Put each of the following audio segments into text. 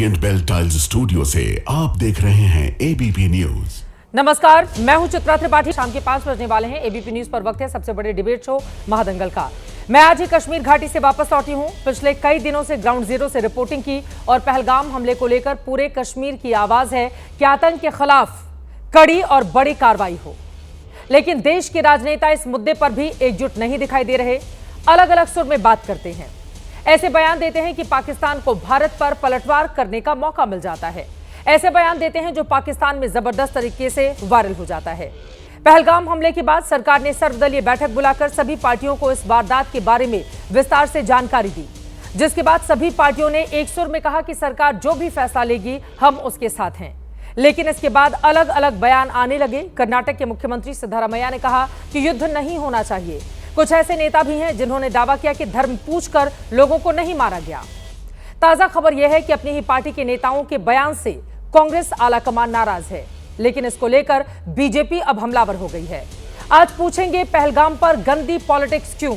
Orient bell tiles studio से आप देख रहे हैं एबीपी न्यूज। नमस्कार, मैं हूं चित्रा त्रिपाठी। शाम के 5 बजने वाले हैं। एबीपी न्यूज पर वक्त है सबसे बड़े डिबेट शो महादंगल का। मैं आज ही कश्मीर घाटी से वापस लौटी हूं। पिछले कई दिनों से ग्राउंड जीरो से रिपोर्टिंग की और पहलगाम हमले को लेकर पूरे कश्मीर की आवाज है कि आतंक के खिलाफ कड़ी और बड़ी कार्रवाई हो। लेकिन देश के राजनेता इस मुद्दे पर भी एकजुट नहीं दिखाई दे रहे, अलग अलग सुर में बात करते हैं। ऐसे बयान देते हैं कि पाकिस्तान को भारत पर पलटवार करने का मौका मिल जाता है। ऐसे बयान देते हैं जो पाकिस्तान में जबरदस्त तरीके से वायरल हो जाता है। पहलगाम हमले के बाद सरकार ने सर्वदलीय बैठक बुलाकर सभी पार्टियों को इस वारदात के बारे में विस्तार से जानकारी दी, जिसके बाद सभी पार्टियों ने एक सुर में कहा कि सरकार जो भी फैसला लेगी हम उसके साथ हैं। लेकिन इसके बाद अलग अलग बयान आने लगे। कर्नाटक के मुख्यमंत्री सिद्धारमैया ने कहा कि युद्ध नहीं होना चाहिए। कुछ ऐसे नेता भी हैं जिन्होंने दावा किया कि धर्म पूछकर लोगों को नहीं मारा गया। ताजा खबर यह है कि अपनी ही पार्टी के नेताओं के बयान से कांग्रेस आलाकमान नाराज है, लेकिन इसको लेकर बीजेपी अब हमलावर हो गई है। आज पूछेंगे पहलगाम पर गंदी पॉलिटिक्स क्यों?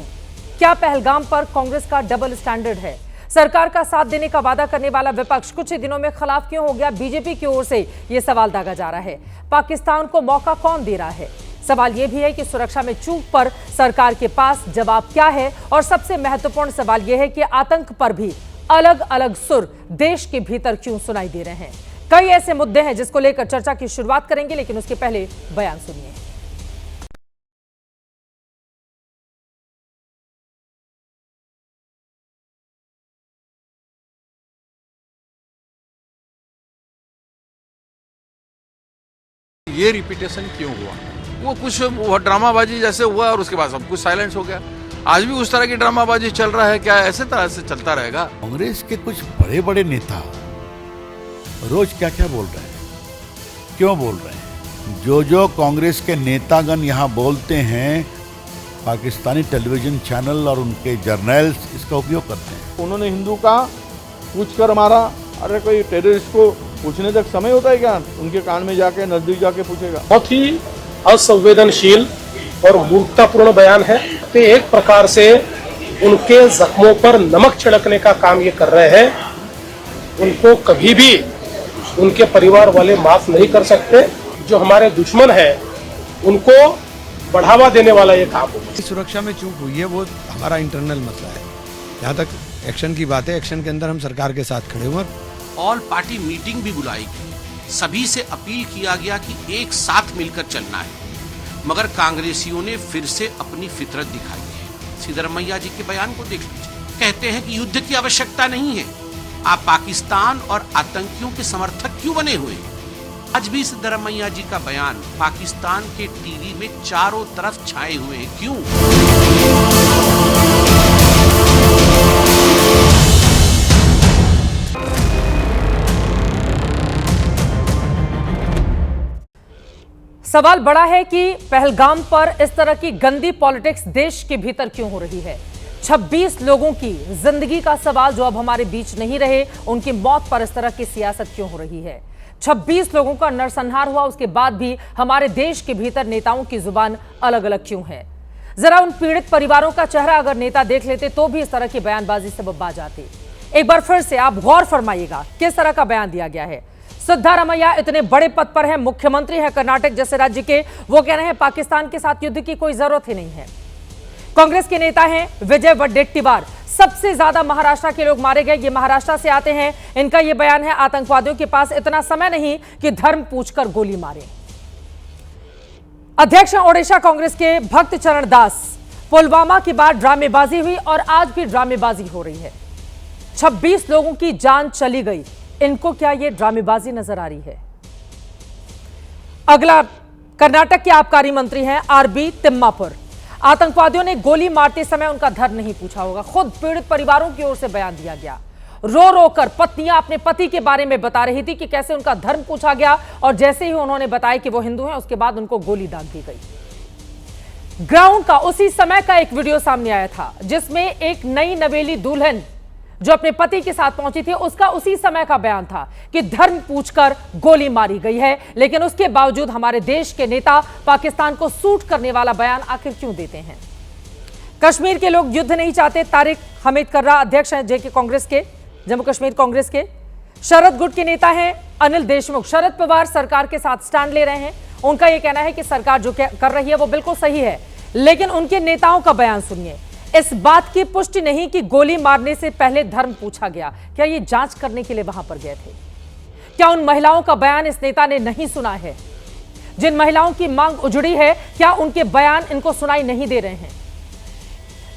क्या पहलगाम पर कांग्रेस का डबल स्टैंडर्ड है? सरकार का साथ देने का वादा करने वाला विपक्ष कुछ ही दिनों में खिलाफ क्यों हो गया? बीजेपी की ओर से यह सवाल दागा जा रहा है। पाकिस्तान को मौका कौन दे रहा है? सवाल यह भी है कि सुरक्षा में चूक पर सरकार के पास जवाब क्या है? और सबसे महत्वपूर्ण सवाल यह है कि आतंक पर भी अलग अलग सुर देश के भीतर क्यों सुनाई दे रहे हैं? कई ऐसे मुद्दे हैं जिसको लेकर चर्चा की शुरुआत करेंगे, लेकिन उसके पहले बयान सुनिए। ये रिपीटेशन क्यों हुआ? वो कुछ ड्रामाबाजी जैसे हुआ और उसके बाद सब कुछ साइलेंस हो गया। आज भी उस तरह की ड्रामाबाजी चल रहा है। क्या ऐसे तरह से चलता रहेगा? कांग्रेस के कुछ बड़े बड़े नेता रोज क्या क्या बोल रहे हैं, क्यों बोल रहे हैं? जो कांग्रेस के नेतागण यहाँ बोलते हैं, पाकिस्तानी टेलीविजन चैनल और उनके जर्नल्स इसका उपयोग करते हैं। उन्होंने हिंदू का पूछ कर मारा। अरे कोई टेररिस्ट को पूछने तक समय होता है क्या? उनके कान में जाके नजदीक जाके पूछेगा। बहुत ही असंवेदनशील और मूर्खतापूर्ण बयान है। तो एक प्रकार से उनके जख्मों पर नमक छिड़कने का काम ये कर रहे हैं। उनको कभी भी उनके परिवार वाले माफ नहीं कर सकते। जो हमारे दुश्मन हैं उनको बढ़ावा देने वाला ये काम है। सुरक्षा में चूक हुई है, वो हमारा इंटरनल मसला है। जहाँ तक एक्शन की बात है, एक्शन के अंदर हम सरकार के साथ खड़े हुए। ऑल पार्टी मीटिंग भी बुलाई गई। सभी से अपील किया गया कि एक साथ मिलकर चलना है, मगर कांग्रेसियों ने फिर से अपनी फितरत दिखाई है। सिद्धारमैया जी के बयान को देख लीजिए। कहते हैं कि युद्ध की आवश्यकता नहीं है। आप पाकिस्तान और आतंकियों के समर्थक क्यों बने हुए हैं? आज भी सिद्धारमैया जी का बयान पाकिस्तान के टीवी में चारों तरफ छाए हुए हैं। क्यों? सवाल बड़ा है कि पहलगाम पर इस तरह की गंदी पॉलिटिक्स देश के भीतर क्यों हो रही है। 26 लोगों की जिंदगी का सवाल जो अब हमारे बीच नहीं रहे, उनकी मौत पर इस तरह की सियासत क्यों हो रही है? 26 लोगों का नरसंहार हुआ, उसके बाद भी हमारे देश के भीतर नेताओं की जुबान अलग अलग क्यों है? जरा उन पीड़ित परिवारों का चेहरा अगर नेता देख लेते तो भी इस तरह की बयानबाजी सबब आ जाती। एक बार फिर से आप गौर फरमाइएगा किस तरह का बयान दिया गया है। सिद्धारमैया इतने बड़े पद पर है, मुख्यमंत्री है कर्नाटक जैसे राज्य के, वो कह रहे हैं पाकिस्तान के साथ युद्ध की कोई जरूरत ही नहीं है। कांग्रेस के नेता हैं विजय वडेट्टीवार, सबसे ज्यादा महाराष्ट्र के लोग मारे गए, ये महाराष्ट्र से आते हैं। इनका यह बयान है आतंकवादियों के पास इतना समय नहीं कि धर्म पूछकर गोली मारे। अध्यक्ष ओडिशा कांग्रेस के भक्त चरण दास, पुलवामा के बाद ड्रामेबाजी हुई और आज भी ड्रामेबाजी हो रही है। 26 लोगों की जान चली गई, इनको क्या यह ड्रामेबाजी नजर आ रही है? अगला कर्नाटक के आबकारी मंत्री हैं आरबी तिम्मापुर। आतंकवादियों ने गोली मारते समय उनका धर्म नहीं पूछा होगा। खुद पीड़ित परिवारों की ओर से बयान दिया गया। रो रो कर पत्नियां अपने पति के बारे में बता रही थी कि कैसे उनका धर्म पूछा गया और जैसे ही उन्होंने बताया कि वो हिंदू हैं, उसके बाद उनको गोली दाग दी गई। ग्राउंड का उसी समय का एक वीडियो सामने आया था जिसमें एक नई नवेली दुल्हन जो अपने पति के साथ पहुंची थी, उसका उसी समय का बयान था कि धर्म पूछकर गोली मारी गई है। लेकिन उसके बावजूद हमारे देश के नेता पाकिस्तान को सूट करने वाला बयान आखिर क्यों देते हैं? कश्मीर के लोग युद्ध नहीं चाहते। तारिक हमीद कर्रा अध्यक्ष हैं जेके कांग्रेस के, जम्मू कश्मीर कांग्रेस के। शरद गुट के नेता हैं अनिल देशमुख। शरद पवार सरकार के साथ स्टैंड ले रहे हैं। उनका यह कहना है कि सरकार जो कर रही है वो बिल्कुल सही है, लेकिन उनके नेताओं का बयान सुनिए। इस बात की पुष्टि नहीं कि गोली मारने से पहले धर्म पूछा गया, क्या ये जांच करने के लिए वहां पर गए थे? क्या उन महिलाओं का बयान इस नेता ने नहीं सुना है? जिन महिलाओं की मांग उजड़ी है, क्या उनके बयान इनको सुनाई नहीं दे रहे हैं?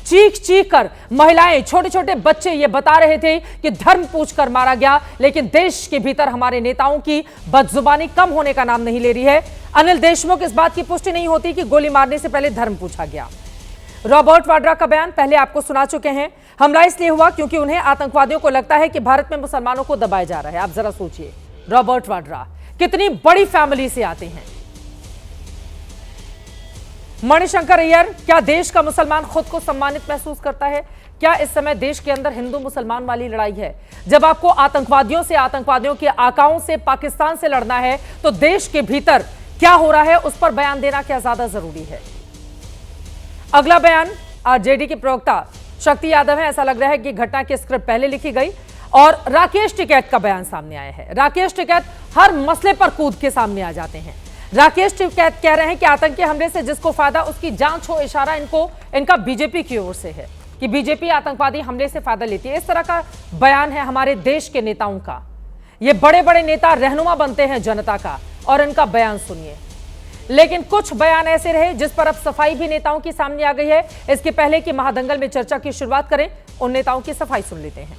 चीख चीख कर महिलाएं, छोटे छोटे बच्चे ये बता रहे थे कि धर्म पूछकर मारा गया, लेकिन देश के भीतर हमारे नेताओं की बदजुबानी कम होने का नाम नहीं ले रही है। अनिल देशमुख इस बात की पुष्टि नहीं होती कि गोली मारने से पहले धर्म पूछा गया। रॉबर्ट वाड्रा का बयान पहले आपको सुना चुके हैं। हमला इसलिए हुआ क्योंकि उन्हें आतंकवादियों को लगता है कि भारत में मुसलमानों को दबाया जा रहा है। आप जरा सोचिए, रॉबर्ट वाड्रा कितनी बड़ी फैमिली से आते हैं। मणिशंकर अय्यर, क्या देश का मुसलमान खुद को सम्मानित महसूस करता है? क्या इस समय देश के अंदर हिंदू मुसलमान वाली लड़ाई है? जब आपको आतंकवादियों से, आतंकवादियों के आकाओं से, पाकिस्तान से लड़ना है, तो देश के भीतर क्या हो रहा है उस पर बयान देना क्या ज्यादा जरूरी है? अगला बयान आरजेडी के प्रवक्ता शक्ति यादव है। ऐसा लग रहा है कि घटना की स्क्रिप्ट पहले लिखी गई और राकेश टिकैत का बयान सामने आया है। राकेश टिकैत हर मसले पर कूद के सामने आ जाते हैं। राकेश टिकैत कह रहे हैं कि आतंकी हमले से जिसको फायदा उसकी जांच हो। इशारा इनका बीजेपी की ओर से है कि बीजेपी आतंकवादी हमले से फायदा लेती है। इस तरह का बयान है हमारे देश के नेताओं का। ये बड़े बड़े नेता रहनुमा बनते हैं जनता का, और इनका बयान सुनिए। लेकिन कुछ बयान ऐसे रहे जिस पर अब सफाई भी नेताओं की सामने आ गई है। इसके पहले कि महादंगल में चर्चा की शुरुआत करें, उन नेताओं की सफाई सुन लेते हैं।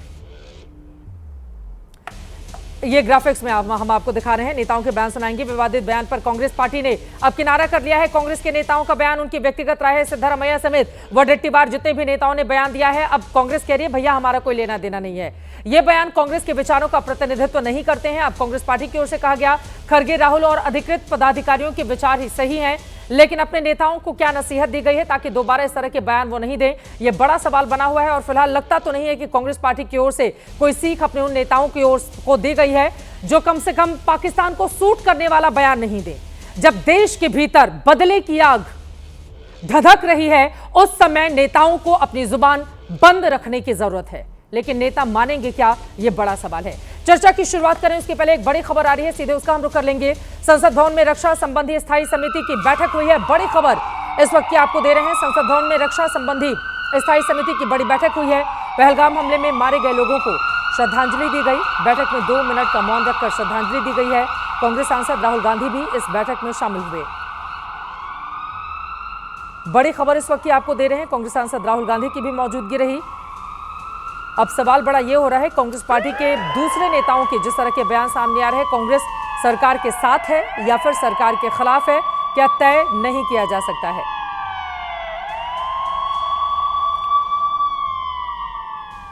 ये ग्राफिक्स में हम आपको दिखा रहे हैं, नेताओं के बयान सुनाएंगे। विवादित बयान पर कांग्रेस पार्टी ने अब किनारा कर लिया है। कांग्रेस के नेताओं का बयान उनकी व्यक्तिगत राय है। सिद्धारमैया समेत वडेट्टीवार जितने भी नेताओं ने बयान दिया है, अब कांग्रेस कह रही है भैया हमारा कोई लेना देना नहीं है। ये बयान कांग्रेस के विचारों का प्रतिनिधित्व नहीं करते हैं। अब कांग्रेस पार्टी की ओर से कहा गया खड़गे, राहुल और अधिकृत पदाधिकारियों के विचार ही सही हैं, लेकिन अपने नेताओं को क्या नसीहत दी गई है ताकि दोबारा इस तरह के बयान वो नहीं दें? ये बड़ा सवाल बना हुआ है। और फिलहाल लगता तो नहीं है कि कांग्रेस पार्टी की ओर से कोई सीख अपने उन नेताओं की ओर को दी गई है जो कम से कम पाकिस्तान को सूट करने वाला बयान नहीं दे। जब देश के भीतर बदले की आग धधक रही है, उस समय नेताओं को अपनी जुबान बंद रखने की जरूरत है। लेकिन नेता मानेंगे क्या, यह बड़ा सवाल है। चर्चा की शुरुआत करें उसके पहले एक बड़ी खबर आ रही है, सीधे उसका हम रुख कर लेंगे। संसद भवन में रक्षा संबंधी स्थायी समिति की बैठक हुई है। बड़ी खबर इस वक्त की आपको दे रहे हैं। संसद भवन में रक्षा संबंधी स्थायी समिति की बड़ी बैठक हुई है। पहलगाम हमले में मारे गए लोगों को श्रद्धांजलि दी गई। बैठक में 2 मिनट का मौन रखकर श्रद्धांजलि दी गई है। कांग्रेस सांसद राहुल गांधी भी इस बैठक में शामिल हुए। बड़ी खबर इस वक्त की आपको दे रहे हैं, कांग्रेस सांसद राहुल गांधी की भी मौजूदगी रही। अब सवाल बड़ा ये हो रहा है, कांग्रेस पार्टी के दूसरे नेताओं के जिस तरह के बयान सामने आ रहे हैं, कांग्रेस सरकार के साथ है या फिर सरकार के खिलाफ है, क्या तय नहीं किया जा सकता है।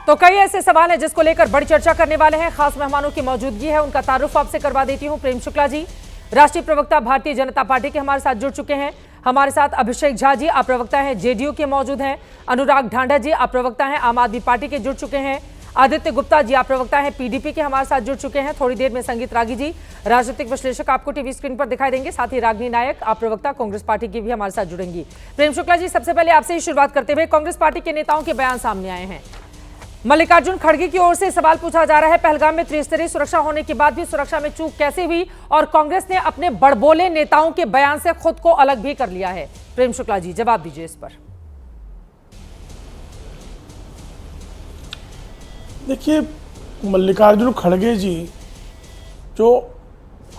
तो कई ऐसे सवाल हैं जिसको लेकर बड़ी चर्चा करने वाले हैं। खास मेहमानों की मौजूदगी है, उनका तारुफ आपसे करवा देती हूं। प्रेम शुक्ला जी, राष्ट्रीय प्रवक्ता भारतीय जनता पार्टी के, हमारे साथ जुड़ चुके हैं। हमारे साथ अभिषेक झा जी, आप प्रवक्ता हैं जेडीयू के, मौजूद हैं। अनुराग ढांढा जी, आप प्रवक्ता हैं आम आदमी पार्टी के, जुड़ चुके हैं। आदित्य गुप्ता जी, आप प्रवक्ता हैं पीडीपी के, हमारे साथ जुड़ चुके हैं। थोड़ी देर में संगीत रागी जी, राजनीतिक विश्लेषक, आपको टीवी स्क्रीन पर दिखाई देंगे। साथ ही रागिनी नायक, आप प्रवक्ता कांग्रेस पार्टी की, भी हमारे साथ जुड़ेंगी। प्रेम शुक्ला जी, सबसे पहले आपसे ही शुरुआत करते हुए, कांग्रेस पार्टी के नेताओं के बयान सामने आए हैं। मल्लिकार्जुन खड़गे की ओर से सवाल पूछा जा रहा है, पहलगाम में त्रिस्तरीय सुरक्षा होने के बाद भी सुरक्षा में चूक कैसे हुई, और कांग्रेस ने अपने बड़बोले नेताओं के बयान से खुद को अलग भी कर लिया है। प्रेम शुक्ला जी, जवाब दीजिए इस पर। देखिए, मल्लिकार्जुन खड़गे जी जो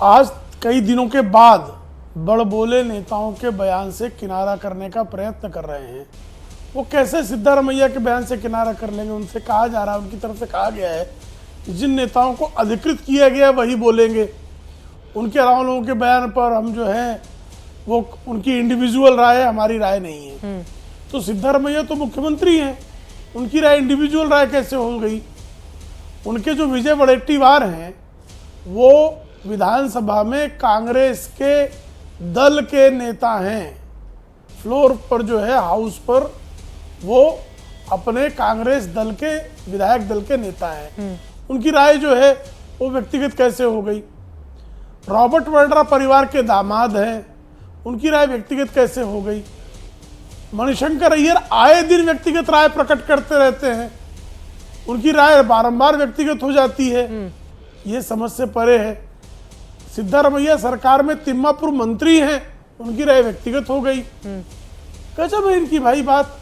आज कई दिनों के बाद बड़बोले नेताओं के बयान से किनारा करने का प्रयत्न कर रहे हैं, वो कैसे सिद्धारमैया के बयान से किनारा कर लेंगे? उनसे कहा जा रहा है, उनकी तरफ से कहा गया है कि जिन नेताओं को अधिकृत किया गया है वही बोलेंगे। उनके अलावा लोगों के बयान पर हम जो है वो उनकी इंडिविजुअल राय है, हमारी राय नहीं है। तो सिद्धारमैया तो मुख्यमंत्री हैं, उनकी राय इंडिविजुअल राय कैसे हो गई? उनके जो विजय वडेट्टीवार हैं वो विधानसभा में कांग्रेस के दल के नेता हैं। फ्लोर पर जो है, हाउस पर, वो अपने कांग्रेस दल के, विधायक दल के नेता हैं। उनकी राय जो है वो व्यक्तिगत कैसे हो गई? रॉबर्ट वाड्रा परिवार के दामाद हैं, उनकी राय व्यक्तिगत कैसे हो गई? मणिशंकर अय्यर आए दिन व्यक्तिगत राय प्रकट करते रहते हैं, उनकी राय बारंबार व्यक्तिगत हो जाती है। ये समझ से परे है। सिद्धारमैया सरकार में तिम्मापुर मंत्री हैं, उनकी राय व्यक्तिगत हो गई। गजब है इनकी भाई बात।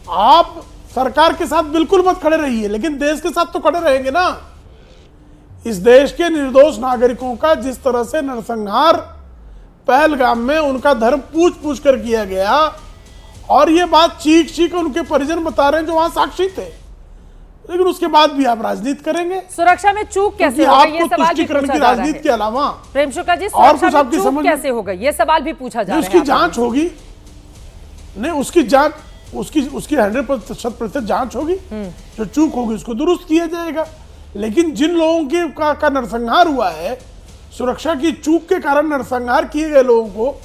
आप सरकार के साथ बिल्कुल मत खड़े रहिए, लेकिन देश के साथ तो खड़े रहेंगे ना। इस देश के निर्दोष नागरिकों का जिस तरह से नरसंहार पहलगाम में उनका धर्म पूछ पूछ कर किया गया, और ये बात चीख चीख उनके परिजन बता रहे हैं जो वहां साक्षी थे, लेकिन उसके बाद भी आप राजनीति करेंगे। सुरक्षा में चूक कैसे हो गई, ये सवाल भी पूछा जा रहा है। राजनीति के अलावा प्रेम शुक्ला जी, और सुरक्षा कुछ में आपकी चूक समझ कैसे हो गई, ये सवाल भी पूछा जा रहा है। उसकी जांच होगी, नहीं उसकी जांच, उसकी 100% जांच होगी। जो चूक होगी उसको दुरुस्त किया जाएगा। लेकिन जिन लोगों के का नरसंहार हुआ है, सुरक्षा की चूक के कारण नरसंहार किए गए लोगों को,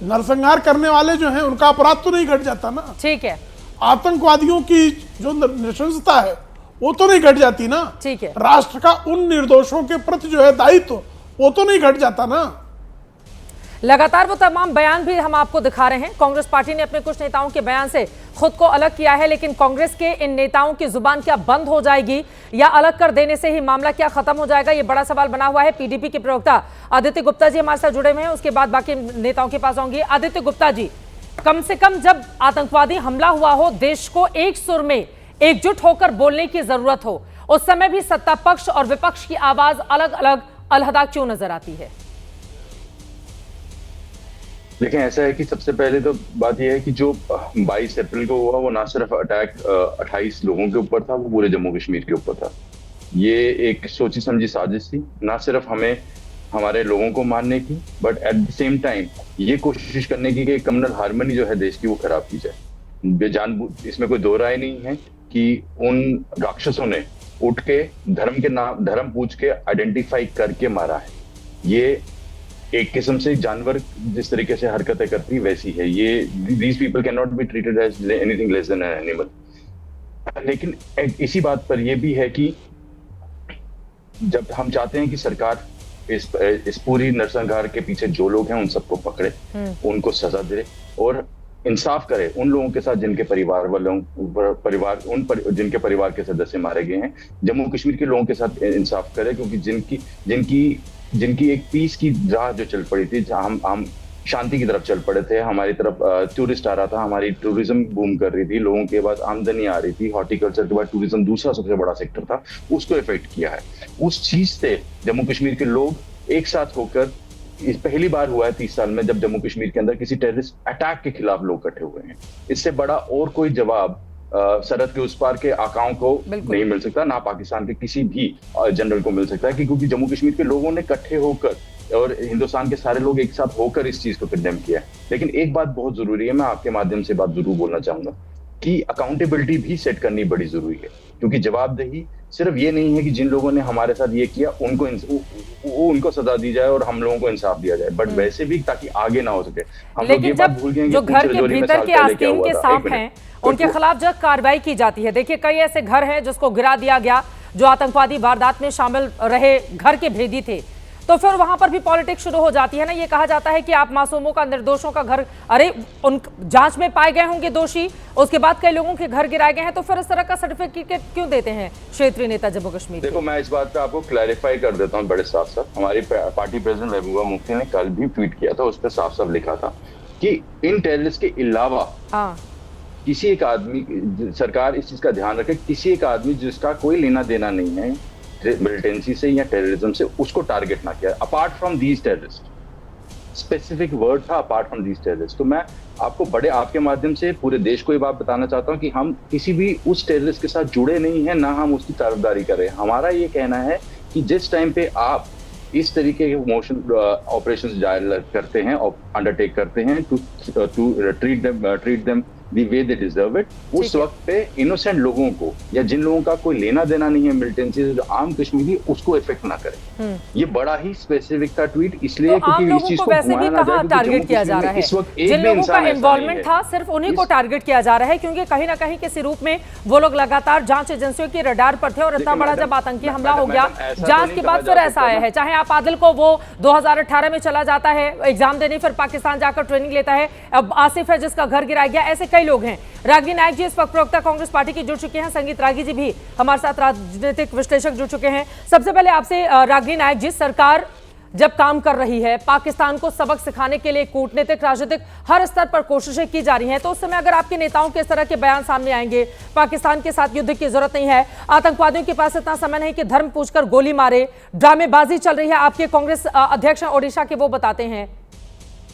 नरसंहार करने वाले जो हैं उनका अपराध तो नहीं घट जाता ना। ठीक है। आतंकवादियों की जो नृशंसता है वो तो नहीं घट जाती ना। ठीक है। राष्ट्र का उन निर्दोषों के प्रति जो है दायित्व, वो तो नहीं घट जाता ना। लगातार वो तमाम बयान भी हम आपको दिखा रहे हैं। कांग्रेस पार्टी ने अपने कुछ नेताओं के बयान से खुद को अलग किया है, लेकिन कांग्रेस के इन नेताओं की जुबान क्या बंद हो जाएगी या अलग कर देने से ही मामला क्या खत्म हो जाएगा, ये बड़ा सवाल बना हुआ है। पीडीपी के प्रवक्ता आदित्य गुप्ता जी हमारे साथ जुड़े हुए हैं, उसके बाद बाकी नेताओं के पास आऊंगी। आदित्य गुप्ता जी, कम से कम जब आतंकवादी हमला हुआ हो, देश को एक सुर में एकजुट होकर बोलने की जरूरत हो, उस समय भी सत्ता पक्ष और विपक्ष की आवाज अलग अलग अलहदा क्यों नजर आती है? लेकिन ऐसा है कि सबसे पहले तो बात यह है कि जो 22 अप्रैल को हुआ वो ना सिर्फ अटैक 28 लोगों के ऊपर था, वो पूरे जम्मू कश्मीर के ऊपर था। ये एक सोची समझी साजिश थी, ना सिर्फ हमें हमारे लोगों को मारने की, but at the same time ये कोशिश करने की कि कम्युनल हार्मनी जो है देश की वो खराब की जाए। बेजान, इसमें कोई दो राय नहीं है कि उन राक्षसों ने उठ के धर्म के नाम, धर्म पूछ के आइडेंटिफाई करके मारा है। ये एक किस्म से जानवर जिस तरीके से हरकतें करती वैसी है ये। These people can not be treated as anything less than an animal. लेकिन इसी बात पर यह भी है कि जब हम चाहते हैं कि सरकार इस पूरी नरसंहार के पीछे जो लोग हैं उन सबको पकड़े, उनको सजा दे और इंसाफ करे उन लोगों के साथ जिनके जिनके परिवार के सदस्य मारे गए हैं, जम्मू कश्मीर के लोगों के साथ इंसाफ करे, क्योंकि जिनकी एक पीस की राह जो चल पड़ी थी, जहां हम शांति की तरफ चल पड़े थे, हमारी तरफ टूरिस्ट आ रहा था, हमारी टूरिज्म बूम कर रही थी, लोगों के बाद आमदनी आ रही थी, हॉर्टिकल्चर के बाद टूरिज्म दूसरा सबसे बड़ा सेक्टर था, उसको इफेक्ट किया है। उस चीज से जम्मू कश्मीर के लोग एक साथ होकर, इस पहली बार हुआ है 30 साल में जब जम्मू कश्मीर के अंदर किसी टेररिस्ट अटैक के खिलाफ लोग इकट्ठे हुए हैं। इससे बड़ा और कोई जवाब सरहद के उस पार के आकाओं को नहीं मिल सकता, ना पाकिस्तान के किसी भी जनरल को मिल सकता है, क्योंकि जम्मू कश्मीर के लोगों ने इकट्ठे होकर और हिंदुस्तान के सारे लोग एक साथ होकर इस चीज को कंडेम किया है। लेकिन एक बात बहुत जरूरी है, मैं आपके माध्यम से बात जरूर बोलना चाहूंगा कि अकाउंटेबिलिटी भी सेट करनी बड़ी जरूरी है, क्योंकि जवाबदेही सिर्फ ये नहीं है कि जिन लोगों ने हमारे साथ ये किया उनको सजा दी जाए और हम लोगों को इंसाफ दिया जाए, बट वैसे भी ताकि आगे ना हो सके। हम लोग ये बात भूल गए जो घर के भीतर के आस्तीन के सांप हैं उनके खिलाफ जब कार्रवाई की जाती है, देखिए कई ऐसे घर हैं जिसको गिरा दिया गया जो आतंकवादी वारदात में शामिल रहे घर के भेदी थे, तो फिर वहां पर भी पॉलिटिक्स शुरू हो जाती है ना। ये कहा जाता है कि आप मासूमों का, निर्दोषों का घर, अरे उन जांच में पाए गए होंगे दोषी, उसके बाद कई लोगों के घर गिराए गए हैं, तो फिर इस तरह का सर्टिफिकेट क्यों देते हैं क्षेत्रीय नेता जम्मू कश्मीर? देखो, मैं इस बात पे आपको क्लैरिफाई कर देता हूँ बड़े साफ साफ। हमारी पार्टी प्रेसिडेंट महबूबा मुफ्ती ने कल भी ट्वीट किया था, उस पर साफ साफ लिखा था कि इन टेररिस्ट के अलावा किसी एक आदमी, सरकार इस चीज का ध्यान रखे, किसी एक आदमी जिसका कोई लेना देना नहीं है मिलिटेंसी से या टेररिज्म से, उसको टारगेट ना किया apart from these terrorist. Specific word था अपार्ट फ्रॉम दीज टेररिस्ट। तो मैं आपको आपके माध्यम से पूरे देश को ये बात बताना चाहता हूँ कि हम किसी भी उस टेररिस्ट के साथ जुड़े नहीं है, ना हम उसकी तरफदारी करें। हमारा ये कहना है कि जिस टाइम पे आप इस तरीके के मोशन ऑपरेशंस करते हैं और अंडरटेक करते हैं to treat them the way they deserve it, उस वक्त पे इनोसेंट लोगों को या जिन लोगों का कोई लेना देना नहीं है मिलिटेंसी से, जो आम कश्मीरी, उसको इफेक्ट ना करे। ये बड़ा ही स्पेसिफिक था ट्वीट, इसलिए क्योंकि इस चीज को वैसे भी कहाँ टारगेट किया जा रहा है, जिन लोगों का इन्वॉल्वमेंट था सिर्फ उन्हीं को टारगेट किया जा रहा है, क्योंकि कहीं ना कहीं किसी रूप में वो लोग लगातार जांच एजेंसियों के रडार पर थे। और इतना बड़ा जब आतंकी हमला हो गया, जांच के बाद फिर ऐसा आया है, चाहे आप आदिल को वो 2018 में चला जाता है एग्जाम देने, फिर पाकिस्तान जाकर ट्रेनिंग लेता है, अब आसिफ है जिसका घर गिराया गया, ऐसे कई लोग हैं। रागिनी नायक जी इस वक्त प्रवक्ता कांग्रेस पार्टी की जुड़ चुके हैं, संगीत रागी जी भी हमारे साथ राजनीतिक विश्लेषक जुड़ चुके हैं। सबसे पहले आपसे रागिनी नायक जी, सरकार जब काम कर रही है, पाकिस्तान को सबक सिखाने के लिए कूटनीतिक राजनीतिक हर स्तर पर कोशिशें की जा रही हैं, तो उस समय अगर आपके नेताओं के इस तरह के बयान सामने आएंगे, पाकिस्तान के साथ युद्ध की जरूरत नहीं है, आतंकवादियों के पास इतना समय नहीं कि धर्म पूछकर गोली मारे, ड्रामेबाजी चल रही है, आपके कांग्रेस अध्यक्ष ओडिशा के वो बताते हैं,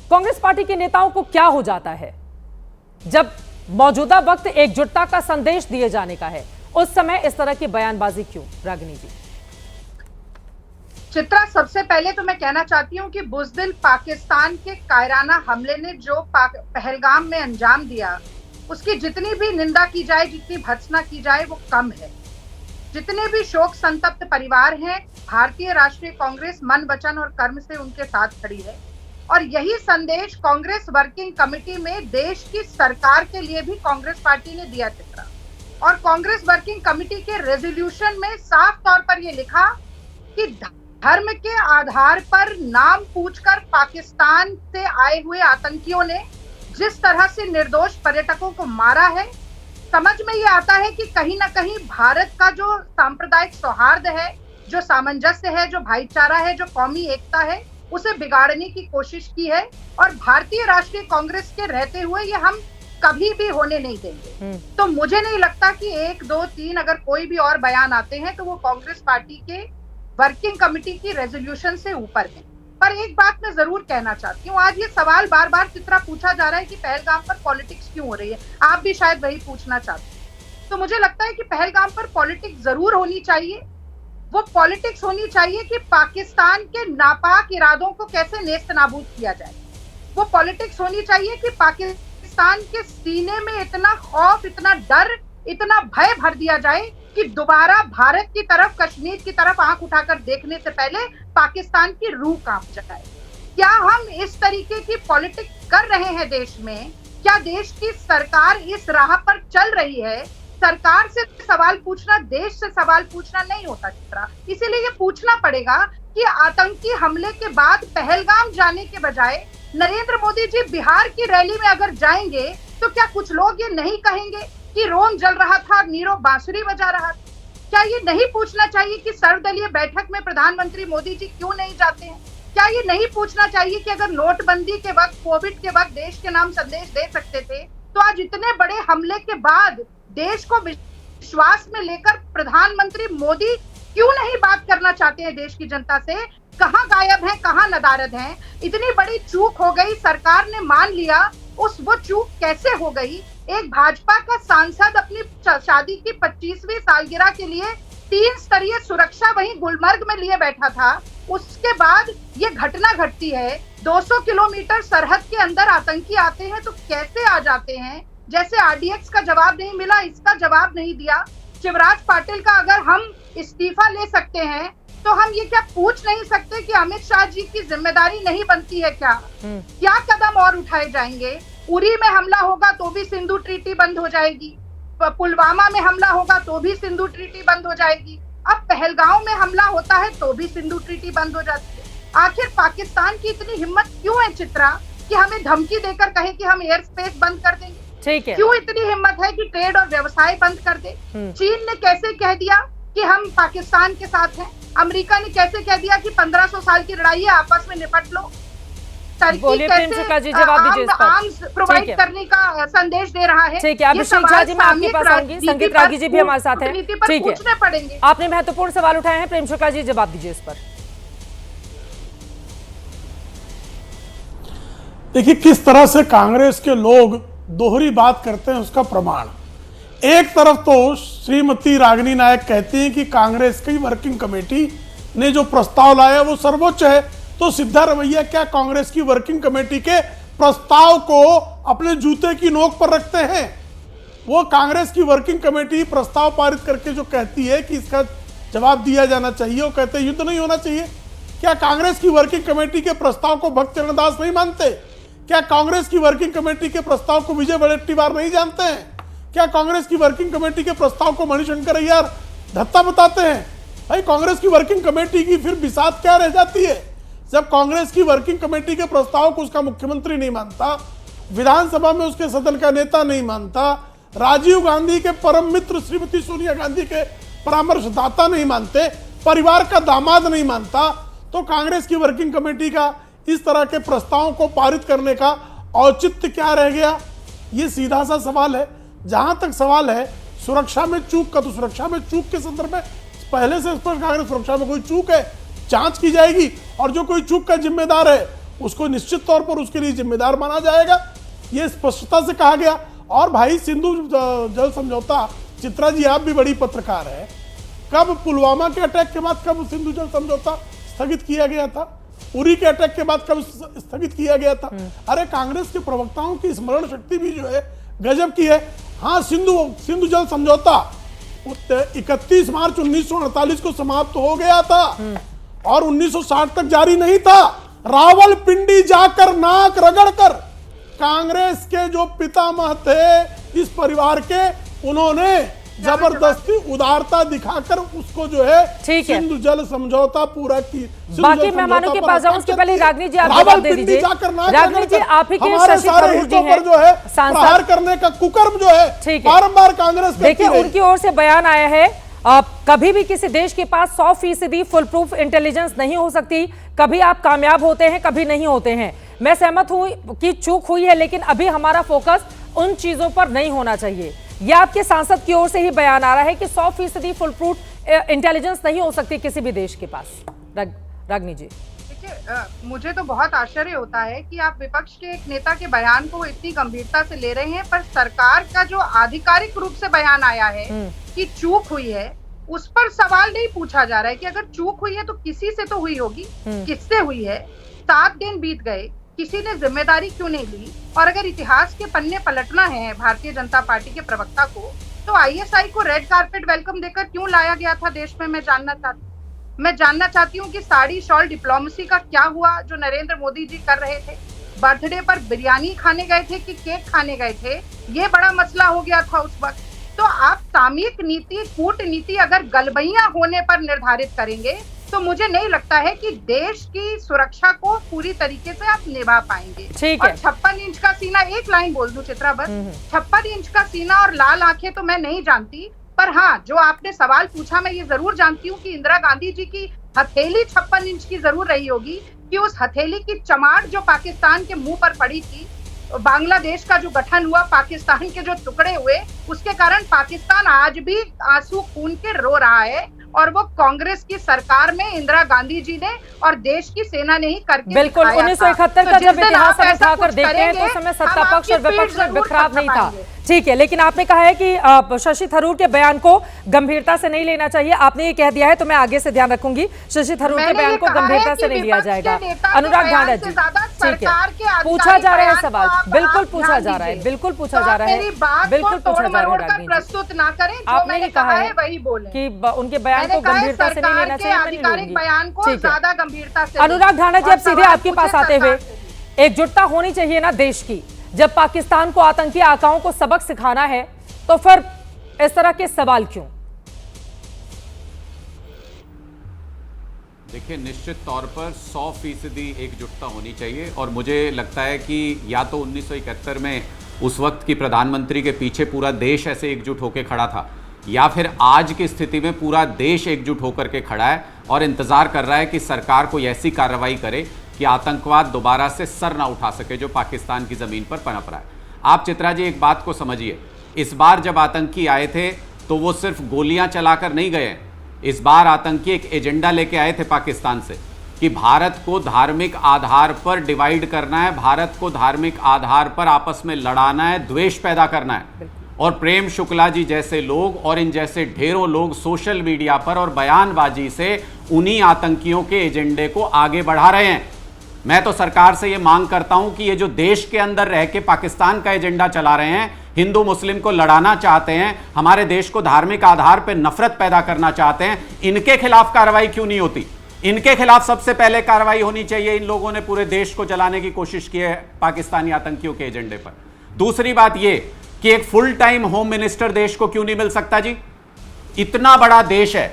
कांग्रेस पार्टी के नेताओं को क्या हो जाता है जब मौजूदा वक्त एकजुटता का संदेश दिए जाने का है, उस समय इस तरह की बयानबाजी क्यों? रागिनी जी। चित्रा, सबसे पहले तो मैं कहना चाहती हूँ कि बुज़दिल पाकिस्तान के कायराना हमले ने जो पहलगाम में अंजाम दिया, उसकी जितनी भी निंदा की जाए, जितनी भर्त्सना की जाए, वो कम है। जितने भी शोक संतप्त परिवार हैं, भारतीय राष्ट्रीय कांग्रेस मन, वचन और कर्म से उनके साथ खड़ी है। और यही संदेश कांग्रेस वर्किंग कमेटी में देश की सरकार के लिए भी कांग्रेस पार्टी ने दिया चित्रा। और कांग्रेस वर्किंग कमेटी के रेजोल्यूशन में साफ तौर पर यह लिखा कि धर्म के आधार पर नाम पूछकर पाकिस्तान से आए हुए आतंकियों ने जिस तरह से निर्दोष पर्यटकों को मारा है, समझ में ये आता है कि कहीं ना कहीं भारत का जो सांप्रदायिक सौहार्द है, जो सामंजस्य है, जो भाईचारा है, जो कौमी एकता है, उसे बिगाड़ने की कोशिश की है। और भारतीय राष्ट्रीय कांग्रेस के रहते हुए ये हम कभी भी होने नहीं देंगे। तो मुझे नहीं लगता कि 1, 2, 3 अगर कोई भी और बयान आते हैं तो वो कांग्रेस पार्टी के वर्किंग कमेटी की रेजोल्यूशन से ऊपर है। पर एक बात मैं जरूर कहना चाहती हूँ, आज ये सवाल बार बार चित्रा पूछा जा रहा है कि पहलगाम पर पॉलिटिक्स क्यों हो रही है, आप भी शायद वही पूछना चाहते हैं। तो मुझे लगता है कि पहलगाम पर पॉलिटिक्स जरूर होनी चाहिए। वो पॉलिटिक्स होनी चाहिए कि पाकिस्तान के नापाक इरादों को कैसे नेस्त नाबूद किया जाए। वो पॉलिटिक्स होनी चाहिए कि पाकिस्तान के सीने में इतना खौफ, इतना डर, इतना भय भर दिया जाए कि दोबारा भारत की तरफ, कश्मीर की तरफ आंख उठाकर देखने से पहले पाकिस्तान की रूह कांप जाए। क्या हम इस तरीके की पॉलिटिक्स कर रहे हैं देश में? क्या देश की सरकार इस राह पर चल रही है? सरकार से सवाल पूछना देश से सवाल पूछना नहीं होता चित्रा। इसीलिए ये पूछना पड़ेगा कि आतंकी हमले के बाद पहलगाम जाने के बजाय नरेंद्र मोदी जी बिहार की रैली में अगर जाएंगे तो क्या कुछ लोग ये नहीं कहेंगे कि रोम जल रहा था, नीरव बांसुरी बजा रहा था? क्या ये नहीं पूछना चाहिए कि सर्वदलीय बैठक में प्रधानमंत्री मोदी जी क्यों नहीं जाते हैं? क्या ये नहीं पूछना चाहिए कि अगर नोटबंदी के वक्त, कोविड के वक्त देश के नाम संदेश दे सकते थे, तो आज इतने बड़े हमले के बाद देश को विश्वास में लेकर प्रधानमंत्री मोदी क्यों नहीं बात करना चाहते हैं देश की जनता से? कहां गायब हैं, कहां नदारद हैं? इतनी बड़ी चूक हो गई, सरकार ने मान लिया, वो चूक कैसे हो गई? एक भाजपा का सांसद अपनी शादी की 25वीं सालगिरह के लिए 3 स्तरीय सुरक्षा वहीं गुलमर्ग में लिए बैठा था। उसके बाद ये घटना घटती है। 200 किलोमीटर सरहद के अंदर आतंकी आते हैं तो कैसे आ जाते हैं? जैसे आरडीएक्स का जवाब नहीं मिला, इसका जवाब नहीं दिया। शिवराज पाटिल का अगर हम इस्तीफा ले सकते हैं तो हम ये क्या पूछ नहीं सकते कि अमित शाह जी की जिम्मेदारी नहीं बनती है क्या? क्या कदम और उठाए जाएंगे? उरी में हमला होगा तो भी सिंधु ट्रीटी बंद हो जाएगी, पुलवामा में हमला होगा तो भी सिंधु ट्रीटी बंद हो जाएगी, अब पहलगाम में हमला होता है तो भी सिंधु ट्रीटी बंद हो जाती है। आखिर पाकिस्तान की इतनी हिम्मत क्यों है चित्रा कि हमें धमकी देकर कहे कि हम एयर स्पेस बंद कर देंगे? ठीक है। क्यों इतनी हिम्मत है कि ट्रेड और व्यवसाय बंद कर दे? चीन ने कैसे कह दिया कि हम पाकिस्तान के साथ हैं? अमेरिका ने कैसे कह दिया कि 1500 साल की लड़ाई है, आपस में निपट लो? बोलिए प्रेमचंद्र जी, जवाब दीजिए इस पर। आर्म्स प्रोवाइड करने का संदेश दे रहा है। ठीक है, अभिषेक झा जी मैं आपके पास आऊंगी, संगीत रागी जी भी हमारे साथ हैं। ठीक है, आपने महत्वपूर्ण सवाल उठाए हैं, प्रेमचंद्र जी जवाब दीजिए इस पर। देखिए किस तरह से कांग्रेस के लोग दोहरी बात करते हैं उसका प्रमाण। एक तरफ तो श्रीमती रागिनी नायक कहती हैं कि कांग्रेस की वर्किंग कमेटी ने जो प्रस्ताव लाया वो सर्वोच्च है, तो सिद्धा रवैया क्या कांग्रेस की वर्किंग कमेटी के प्रस्ताव को अपने जूते की नोक पर रखते हैं? वो कांग्रेस की वर्किंग कमेटी प्रस्ताव पारित करके जो कहती है कि इसका जवाब दिया जाना चाहिए, वो कहते हैं युद्ध नहीं होना चाहिए। क्या कांग्रेस की वर्किंग कमेटी के प्रस्ताव को भक्त चरण दास नहीं मानते? क्या कांग्रेस की वर्किंग कमेटी के प्रस्ताव को विजय वडेट्टीवार नहीं जानते हैं? क्या कांग्रेस की वर्किंग कमेटी के प्रस्ताव को मणिशंकर अय्यर धत्ता बताते हैं? भाई कांग्रेस की वर्किंग कमेटी की फिर बिसात क्या रह जाती है जब कांग्रेस की वर्किंग कमेटी के प्रस्ताव को उसका मुख्यमंत्री नहीं मानता, विधानसभा में उसके सदन का नेता नहीं मानता, राजीव गांधी के परम मित्र श्रीमती सोनिया गांधी के परामर्शदाता नहीं मानते, परिवार का दामाद नहीं मानता, तो कांग्रेस की वर्किंग कमेटी का इस तरह के प्रस्तावों को पारित करने का औचित्य क्या रह गया? ये सीधा सा सवाल है। जहां तक सवाल है सुरक्षा में चूक का, तो सुरक्षा में चूक के संदर्भ में पहले से स्पष्ट कांग्रेस, सुरक्षा में कोई चूक है जांच की जाएगी, और जो कोई चूक का जिम्मेदार है उसको निश्चित तौर पर उसके लिए जिम्मेदार माना जाएगा, ये स्पष्टता से कहा गया। और भाई सिंधु जल समझौता, चित्रा जी आप भी बड़ी पत्रकार है, कब पुलवामा के अटैक के बाद कब सिंधु जल समझौता स्थगित किया गया था? उरी के अटैक के बाद कब स्थगित किया गया था? अरे कांग्रेस के प्रवक्ताओं की स्मरण शक्ति भी जो है गजब की है। हाँ, सिंधु जल समझौता 31 मार्च 1948 को समाप्त हो गया था और 1960 तक जारी नहीं था। रावलपिंडी जाकर नाक रगड़कर कांग्रेस के जो पितामह थे इस परिवार के, उन्होंने जबरदस्ती उदारता दिखाकर उसको जो है सिंधु जल समझौता पूरा की। बाकी मेहमानों के पास जाऊं उसके पहले रागनी जी आप जवाब दे दीजिए। रागनी जी आप ही के शशि थरूर जी हैं जो है प्रहार करने का कुकर्म जो है बारंबार कांग्रेस देखिए उनकी ओर से बयान आया है, कभी भी किसी देश के पास 100% फुल प्रूफ इंटेलिजेंस नहीं हो सकती, कभी आप कामयाब होते हैं कभी नहीं होते हैं। मैं सहमत हूं कि चूक हुई है, लेकिन अभी हमारा फोकस उन चीजों पर नहीं होना चाहिए। यह आपके सांसद की ओर से ही बयान आ रहा है कि 100% फुल प्रूफ इंटेलिजेंस नहीं हो सकती किसी भी देश के पास। रागनी जी देखिए, मुझे तो बहुत आश्चर्य होता है कि आप विपक्ष के एक नेता के बयान को इतनी गंभीरता से ले रहे हैं, पर सरकार का जो आधिकारिक रूप से बयान आया है कि चूक हुई है, उस पर सवाल नहीं पूछा जा रहा है कि अगर चूक हुई है तो किसी से तो हुई होगी, किससे हुई है? 7 दिन बीत गए, किसी ने जिम्मेदारी क्यों नहीं ली? और अगर इतिहास के पन्ने पलटना है भारतीय जनता पार्टी के प्रवक्ता को, तो आईएसआई को रेड कारपेट वेलकम देकर क्यों लाया गया था देश में? मैं जानना चाहती हूँ कि साड़ी शॉल डिप्लोमेसी का क्या हुआ जो नरेंद्र मोदी जी कर रहे थे? बर्थडे पर बिरयानी खाने गए थे कि केक खाने गए थे? ये बड़ा मसला हो गया था उस वक्त। तो आप सामयिक नीति, कूटनीति अगर गलबैया होने पर निर्धारित करेंगे तो मुझे नहीं लगता है कि देश की सुरक्षा को पूरी तरीके से आप निभा पाएंगे। ठीक है। और 56 इंच का सीना, एक लाइन बोल दूं चित्रा बस, 56 इंच का सीना और लाल आंखें तो मैं नहीं जानती, पर हाँ जो आपने सवाल पूछा मैं ये जरूर जानती हूँ कि इंदिरा गांधी जी की हथेली 56 इंच की जरूर रही होगी, कि उस हथेली की चमाट जो पाकिस्तान के मुंह पर पड़ी थी, बांग्लादेश का जो गठन हुआ, पाकिस्तान के जो टुकड़े हुए, उसके कारण पाकिस्तान आज भी आंसू खून के रो रहा है, और वो कांग्रेस की सरकार में इंदिरा गांधी जी ने और देश की सेना ने ही करके बिल्कुल 1971 का जब इतिहास हम उठाकर देखते हैं तो उस समय सत्ता पक्ष और विपक्ष में बिखराव नहीं था। ठीक है, लेकिन आपने कहा है कि शशि थरूर के बयान को गंभीरता से नहीं लेना चाहिए, आपने ये कह दिया है तो मैं आगे से ध्यान रखूंगी, शशि थरूर के बयान को गंभीरता से नहीं लिया जाएगा। अनुराग ढांडा जी ठीक है, पूछा जा रहा है सवाल, बिल्कुल पूछा जा रहा है, बिल्कुल पूछा जा रहा है, बिल्कुल पूछा जा रहा है। प्रस्तुत ना करें, आपने ये कहा है वही बोले कि उनके बयान को गंभीरता से नहीं लेना चाहिए, आधिकारिक बयान को ज्यादा गंभीरता से। अनुराग ढांडा जी अब सीधे आपके पास आते हुए, एकजुटता होनी चाहिए ना देश की, जब पाकिस्तान को आतंकी आकाओं को सबक सिखाना है तो फिर इस तरह के सवाल क्यों? देखिए, निश्चित तौर पर 100% एकजुटता होनी चाहिए, और मुझे लगता है कि या तो 1971 में उस वक्त की प्रधानमंत्री के पीछे पूरा देश ऐसे एकजुट होकर खड़ा था, या फिर आज की स्थिति में पूरा देश एकजुट होकर के खड़ा है और इंतजार कर रहा है कि सरकार कोई ऐसी कार्रवाई करे कि आतंकवाद दोबारा से सर ना उठा सके जो पाकिस्तान की ज़मीन पर पनप रहा है। आप चित्रा जी एक बात को समझिए, इस बार जब आतंकी आए थे तो वो सिर्फ गोलियां चलाकर नहीं गए, इस बार आतंकी एक एजेंडा लेके आए थे पाकिस्तान से कि भारत को धार्मिक आधार पर डिवाइड करना है, भारत को धार्मिक आधार पर आपस में लड़ाना है, द्वेष पैदा करना है। और प्रेम शुक्ला जी जैसे लोग और इन जैसे ढेरों लोग सोशल मीडिया पर और बयानबाजी से उन्हीं आतंकियों के एजेंडे को आगे बढ़ा रहे हैं। मैं तो सरकार से यह मांग करता हूं कि ये जो देश के अंदर रह के पाकिस्तान का एजेंडा चला रहे हैं, हिंदू मुस्लिम को लड़ाना चाहते हैं, हमारे देश को धार्मिक आधार पर नफरत पैदा करना चाहते हैं, इनके खिलाफ कार्रवाई क्यों नहीं होती? इनके खिलाफ सबसे पहले कार्रवाई होनी चाहिए। इन लोगों ने पूरे देश को जलाने की कोशिश की है पाकिस्तानी आतंकियों के एजेंडे पर। दूसरी बात यह कि एक फुल टाइम होम मिनिस्टर देश को क्यों नहीं मिल सकता जी? इतना बड़ा देश है,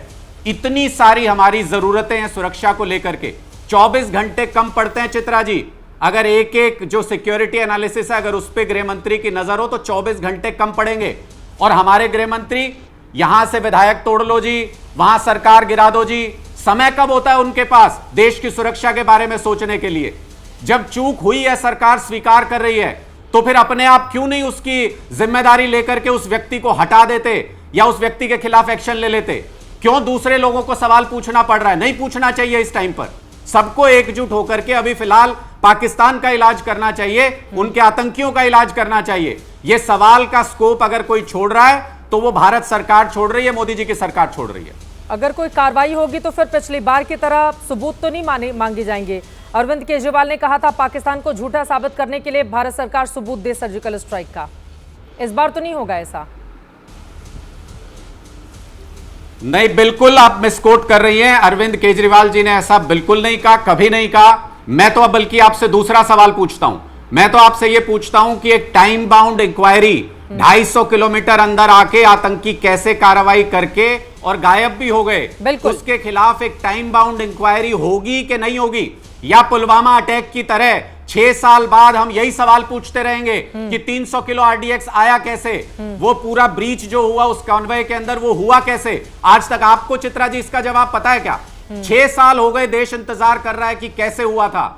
इतनी सारी हमारी जरूरतें हैं सुरक्षा को लेकर के, 24 घंटे कम पड़ते हैं चित्रा जी, अगर एक एक जो सिक्योरिटी एनालिसिस है अगर उस पर गृह मंत्री की नजर हो तो 24 घंटे कम पड़ेंगे। और हमारे गृह मंत्री यहां से विधायक तोड़ लो जी, वहां सरकार गिरा दो जी, समय कब होता है उनके पास देश की सुरक्षा के बारे में सोचने के लिए? जब चूक हुई है, सरकार स्वीकार कर रही है, तो फिर अपने आप क्यों नहीं उसकी जिम्मेदारी लेकर के उस व्यक्ति को हटा देते या उस व्यक्ति के खिलाफ एक्शन ले लेते? क्यों दूसरे लोगों को सवाल पूछना पड़ रहा है? नहीं पूछना चाहिए इस टाइम पर। सबको एकजुट होकर के अभी फिलहाल पाकिस्तान का इलाज करना चाहिए, उनके आतंकियों का इलाज करना चाहिए। यह सवाल का स्कोप अगर कोई छोड़ रहा है तो वो भारत सरकार छोड़ रही है, मोदी जी की सरकार छोड़ रही है। अगर कोई कार्रवाई होगी तो फिर पिछली बार की तरह सबूत तो नहीं मांगे जाएंगे। अरविंद केजरीवाल ने कहा था पाकिस्तान को झूठा साबित करने के लिए भारत सरकार सबूत दे सर्जिकल स्ट्राइक का। इस बार तो नहीं होगा ऐसा? नहीं, बिल्कुल आप मिसकोट कर रही हैं। अरविंद केजरीवाल जी ने ऐसा बिल्कुल नहीं कहा, कभी नहीं कहा। मैं तो अब बल्कि आपसे दूसरा सवाल पूछता हूं। मैं तो आपसे यह पूछता हूं कि एक टाइम बाउंड इंक्वायरी 250 किलोमीटर अंदर आके आतंकी कैसे कार्रवाई करके और गायब भी हो गए, उसके खिलाफ एक टाइम बाउंड इंक्वायरी होगी कि नहीं होगी? या पुलवामा अटैक की तरह 6 साल बाद हम यही सवाल पूछते रहेंगे कि 300 किलो आरडीएक्स आया कैसे? वो पूरा ब्रीच जो हुआ उस कॉन्वॉय के अंदर वो हुआ कैसे? आज तक आपको चित्रा जी इसका जवाब पता है क्या? 6 साल हो गए, देश इंतजार कर रहा है कि कैसे हुआ था।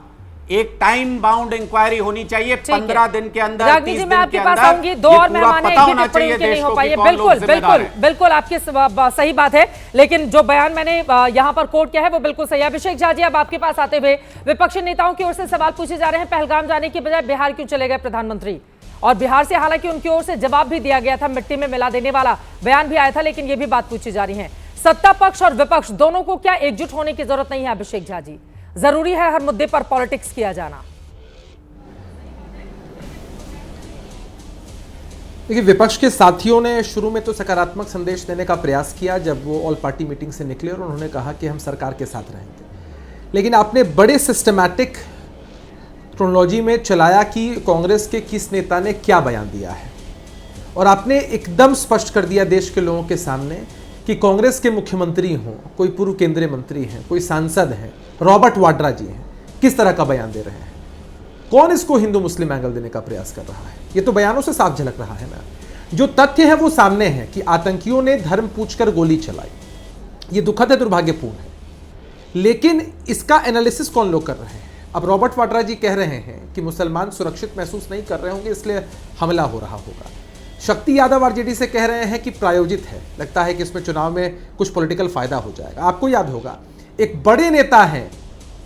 एक टाइम बाउंड इंक्वायरी होनी चाहिए 15 दिन के अंदर। रागनी जी, मैं आपके पास आऊंगी। दो और मेहमान हैं, एक भी टिप्पणी उनकी नहीं हो पाई है। बिल्कुल बिल्कुल बिल्कुल आपकी सही बात है, लेकिन जो बयान मैंने यहां पर कोट किया है वो बिल्कुल सही है। अभिषेक झा जी, अब आपके पास आते हुए विपक्षी नेताओं की ओर से सवाल पूछे जा रहे हैं, पहलगाम जाने की बजाय बिहार क्यों चले गए प्रधानमंत्री? और बिहार से हालांकि उनकी ओर से जवाब भी दिया गया था, मिट्टी में मिला देने वाला बयान भी आया था, लेकिन ये भी बात पूछी जा रही है सत्ता पक्ष और विपक्ष दोनों को क्या एकजुट होने की जरूरत नहीं है? अभिषेक झा जी, जरूरी है हर मुद्दे पर पॉलिटिक्स किया जाना? देखिए, विपक्ष के साथियों ने शुरू में तो सकारात्मक संदेश देने का प्रयास किया जब वो ऑल पार्टी मीटिंग से निकले और उन्होंने कहा कि हम सरकार के साथ रहेंगे, लेकिन आपने बड़े सिस्टमैटिक क्रोनोलॉजी में चलाया कि कांग्रेस के किस नेता ने क्या बयान दिया है, और आपने एकदम स्पष्ट कर दिया देश के लोगों के सामने कि कांग्रेस के मुख्यमंत्री हों, कोई पूर्व केंद्रीय मंत्री हैं, कोई सांसद हैं, रॉबर्ट वाड्रा जी हैं, किस तरह का बयान दे रहे हैं, कौन इसको हिंदू मुस्लिम एंगल देने का प्रयास कर रहा है। ये तो बयानों से साफ झलक रहा है ना। जो तथ्य है वो सामने है कि आतंकियों ने धर्म पूछकर गोली चलाई, ये दुखद है, दुर्भाग्यपूर्ण है, लेकिन इसका एनालिसिस कौन लोग कर रहे हैं? अब रॉबर्ट वाड्रा जी कह रहे हैं कि मुसलमान सुरक्षित महसूस नहीं कर रहे होंगे इसलिए हमला हो रहा होगा। शक्ति यादव आरजेडी से कह रहे हैं कि प्रायोजित है, लगता है कि इसमें चुनाव में कुछ पॉलिटिकल फायदा हो जाएगा। आपको याद होगा एक बड़े नेता हैं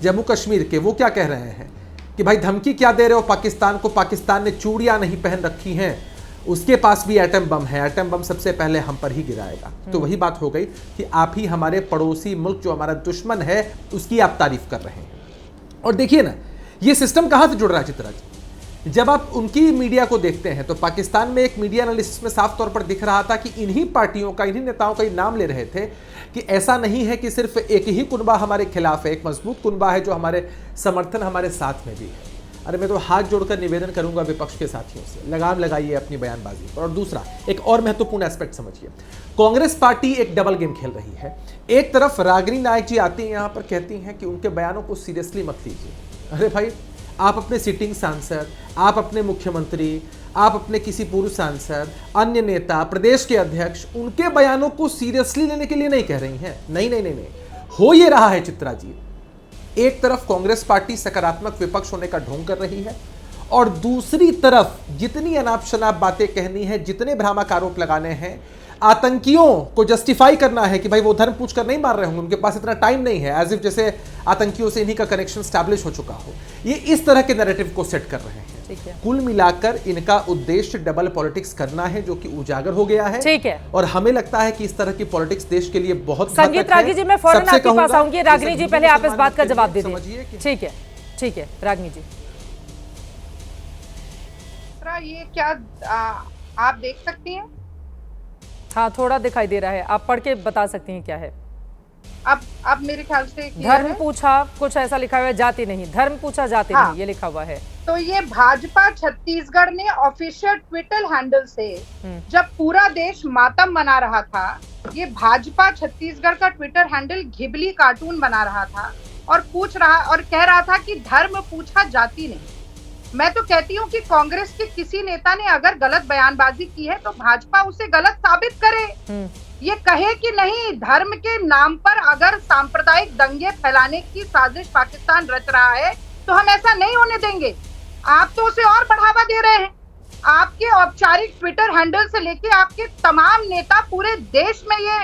जम्मू कश्मीर के, वो क्या कह रहे हैं कि भाई धमकी क्या दे रहे हो पाकिस्तान को, पाकिस्तान ने चूड़ियां नहीं पहन रखी हैं, उसके पास भी एटम बम है, एटम बम सबसे पहले हम पर ही गिराएगा। तो वही बात हो गई कि आप ही हमारे पड़ोसी मुल्क जो हमारा दुश्मन है उसकी आप तारीफ कर रहे हैं। और देखिए ना, ये सिस्टम कहां से जुड़ रहा है चित्रा जी? जब आप उनकी मीडिया को देखते हैं तो पाकिस्तान में एक मीडिया एनालिसिस में साफ तौर पर दिख रहा था कि इन्हीं पार्टियों का, इन्हीं नेताओं का नाम ले रहे थे कि ऐसा नहीं है कि सिर्फ एक ही कुनबा हमारे खिलाफ है, एक मजबूत कुनबा है जो हमारे समर्थन हमारे साथ में भी है। अरे मैं तो हाथ जोड़कर निवेदन करूंगा विपक्ष के साथियों से, लगाम लगाइए अपनी बयानबाजी पर। और दूसरा एक और महत्वपूर्ण एस्पेक्ट समझिए, कांग्रेस पार्टी एक डबल गेम खेल रही है। एक तरफ रागिनी नायक जी आती हैं यहाँ पर, कहती हैं कि उनके बयानों को सीरियसली मत लीजिए। अरे भाई, आप अपने सिटिंग सांसद, आप अपने मुख्यमंत्री, आप अपने किसी पूर्व सांसद, अन्य नेता, प्रदेश के अध्यक्ष, उनके बयानों को सीरियसली लेने के लिए नहीं कह रही हैं। नहीं नहीं नहीं नहीं, हो ये रहा है चित्रा जी, एक तरफ कांग्रेस पार्टी सकारात्मक विपक्ष होने का ढोंग कर रही है और दूसरी तरफ जितनी अनाप शनाप बातें कहनी है, जितने भ्रामक आरोप लगाने हैं, आतंकियों को जस्टिफाई करना है कि भाई वो धर्म पूछकर नहीं मार रहे होंगे, उनके पास इतना टाइम नहीं है, एज इफ जैसे आतंकियों से इन्हीं का कनेक्शन स्टैब्लिश हो चुका हो। ये इस तरह के नैरेटिव को सेट कर रहे हैं। कुल मिलाकर इनका उद्देश्य डबल पॉलिटिक्स करना है, जो कि उजागर हो गया है। ठीक है, और हमें लगता है कि इस तरह की पॉलिटिक्स देश के लिए बहुत संगीत रागी जी, मैं फौरन आपके पास आऊंगी। रागिनी जी, पहले आप इस बात का जवाब दे दीजिए। ठीक है, ठीक है रागिनी जी। ये क्या आप देख सकती हैं? हाँ, थोड़ा दिखाई दे रहा है, आप पढ़ के बता सकती हैं क्या है? अब मेरे ख्याल से धर्म पूछा, कुछ ऐसा लिखा हुआ है, जाति नहीं, धर्म पूछा जाति नहीं, ये लिखा हुआ है। तो ये भाजपा छत्तीसगढ़ ने ऑफिशियल ट्विटर हैंडल से जब पूरा देश मातम मना रहा था, ये भाजपा छत्तीसगढ़ का ट्विटर हैंडल घिबली कार्टून बना रहा था और पूछ रहा और कह रहा था कि धर्म पूछा जाति नहीं। मैं तो कहती हूँ कि कांग्रेस के किसी नेता ने अगर गलत बयानबाजी की है तो भाजपा उसे गलत साबित करे। ये कहे कि नहीं, धर्म के नाम पर अगर सांप्रदायिक दंगे फैलाने की साजिश पाकिस्तान रच रहा है तो हम ऐसा नहीं होने देंगे। आप तो उसे और बढ़ावा दे रहे हैं। आपके औपचारिक ट्विटर हैंडल से लेके आपके तमाम नेता पूरे देश में ये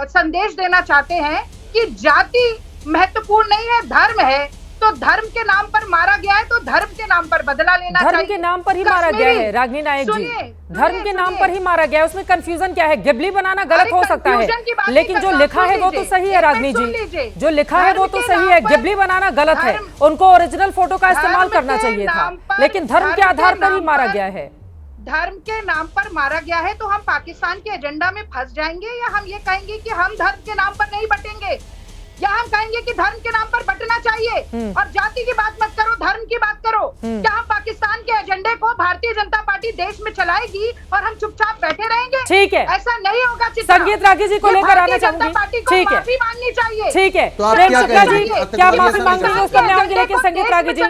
संदेश देना चाहते हैं कि जाति महत्वपूर्ण नहीं है, धर्म है। तो धर्म के नाम पर मारा गया है तो धर्म के नाम पर बदला लेना चाहिए। धर्म के नाम पर ही मारा गया है रागिनी नायक जी, धर्म के नाम पर ही मारा गया है। उसमें कंफ्यूजन क्या है? गिबली बनाना गलत हो सकता है, लेकिन जो लिखा है वो तो सही है रागिनी जी, जो लिखा है वो तो सही है। गिबली बनाना गलत है, उनको ओरिजिनल फोटो का इस्तेमाल करना चाहिए था, लेकिन धर्म के आधार पर ही मारा गया है। धर्म के नाम पर मारा गया है तो हम पाकिस्तान के एजेंडा में फंस जाएंगे, या हम ये कहेंगे कि हम धर्म के नाम पर नहीं बटेंगे, या हम कहेंगे कि धर्म के नाम पर बटना चाहिए और जाति की बात मत करो, धर्म की बात करो। क्या हम पाकिस्तान के एजेंडे को भारतीय जनता पार्टी देश में चलाएगी और हम चुपचाप बैठे रहेंगे? ठीक है, ऐसा नहीं होगा। संगीत रागी जी को लेकर आना चाहूंगी। ठीक है, माफी मांगनी चाहिए। ठीक है, प्रेम शुक्ला जी क्या माफी मांगेंगे उस पर मैं आऊंगी, लेकिन संगीत रागी जी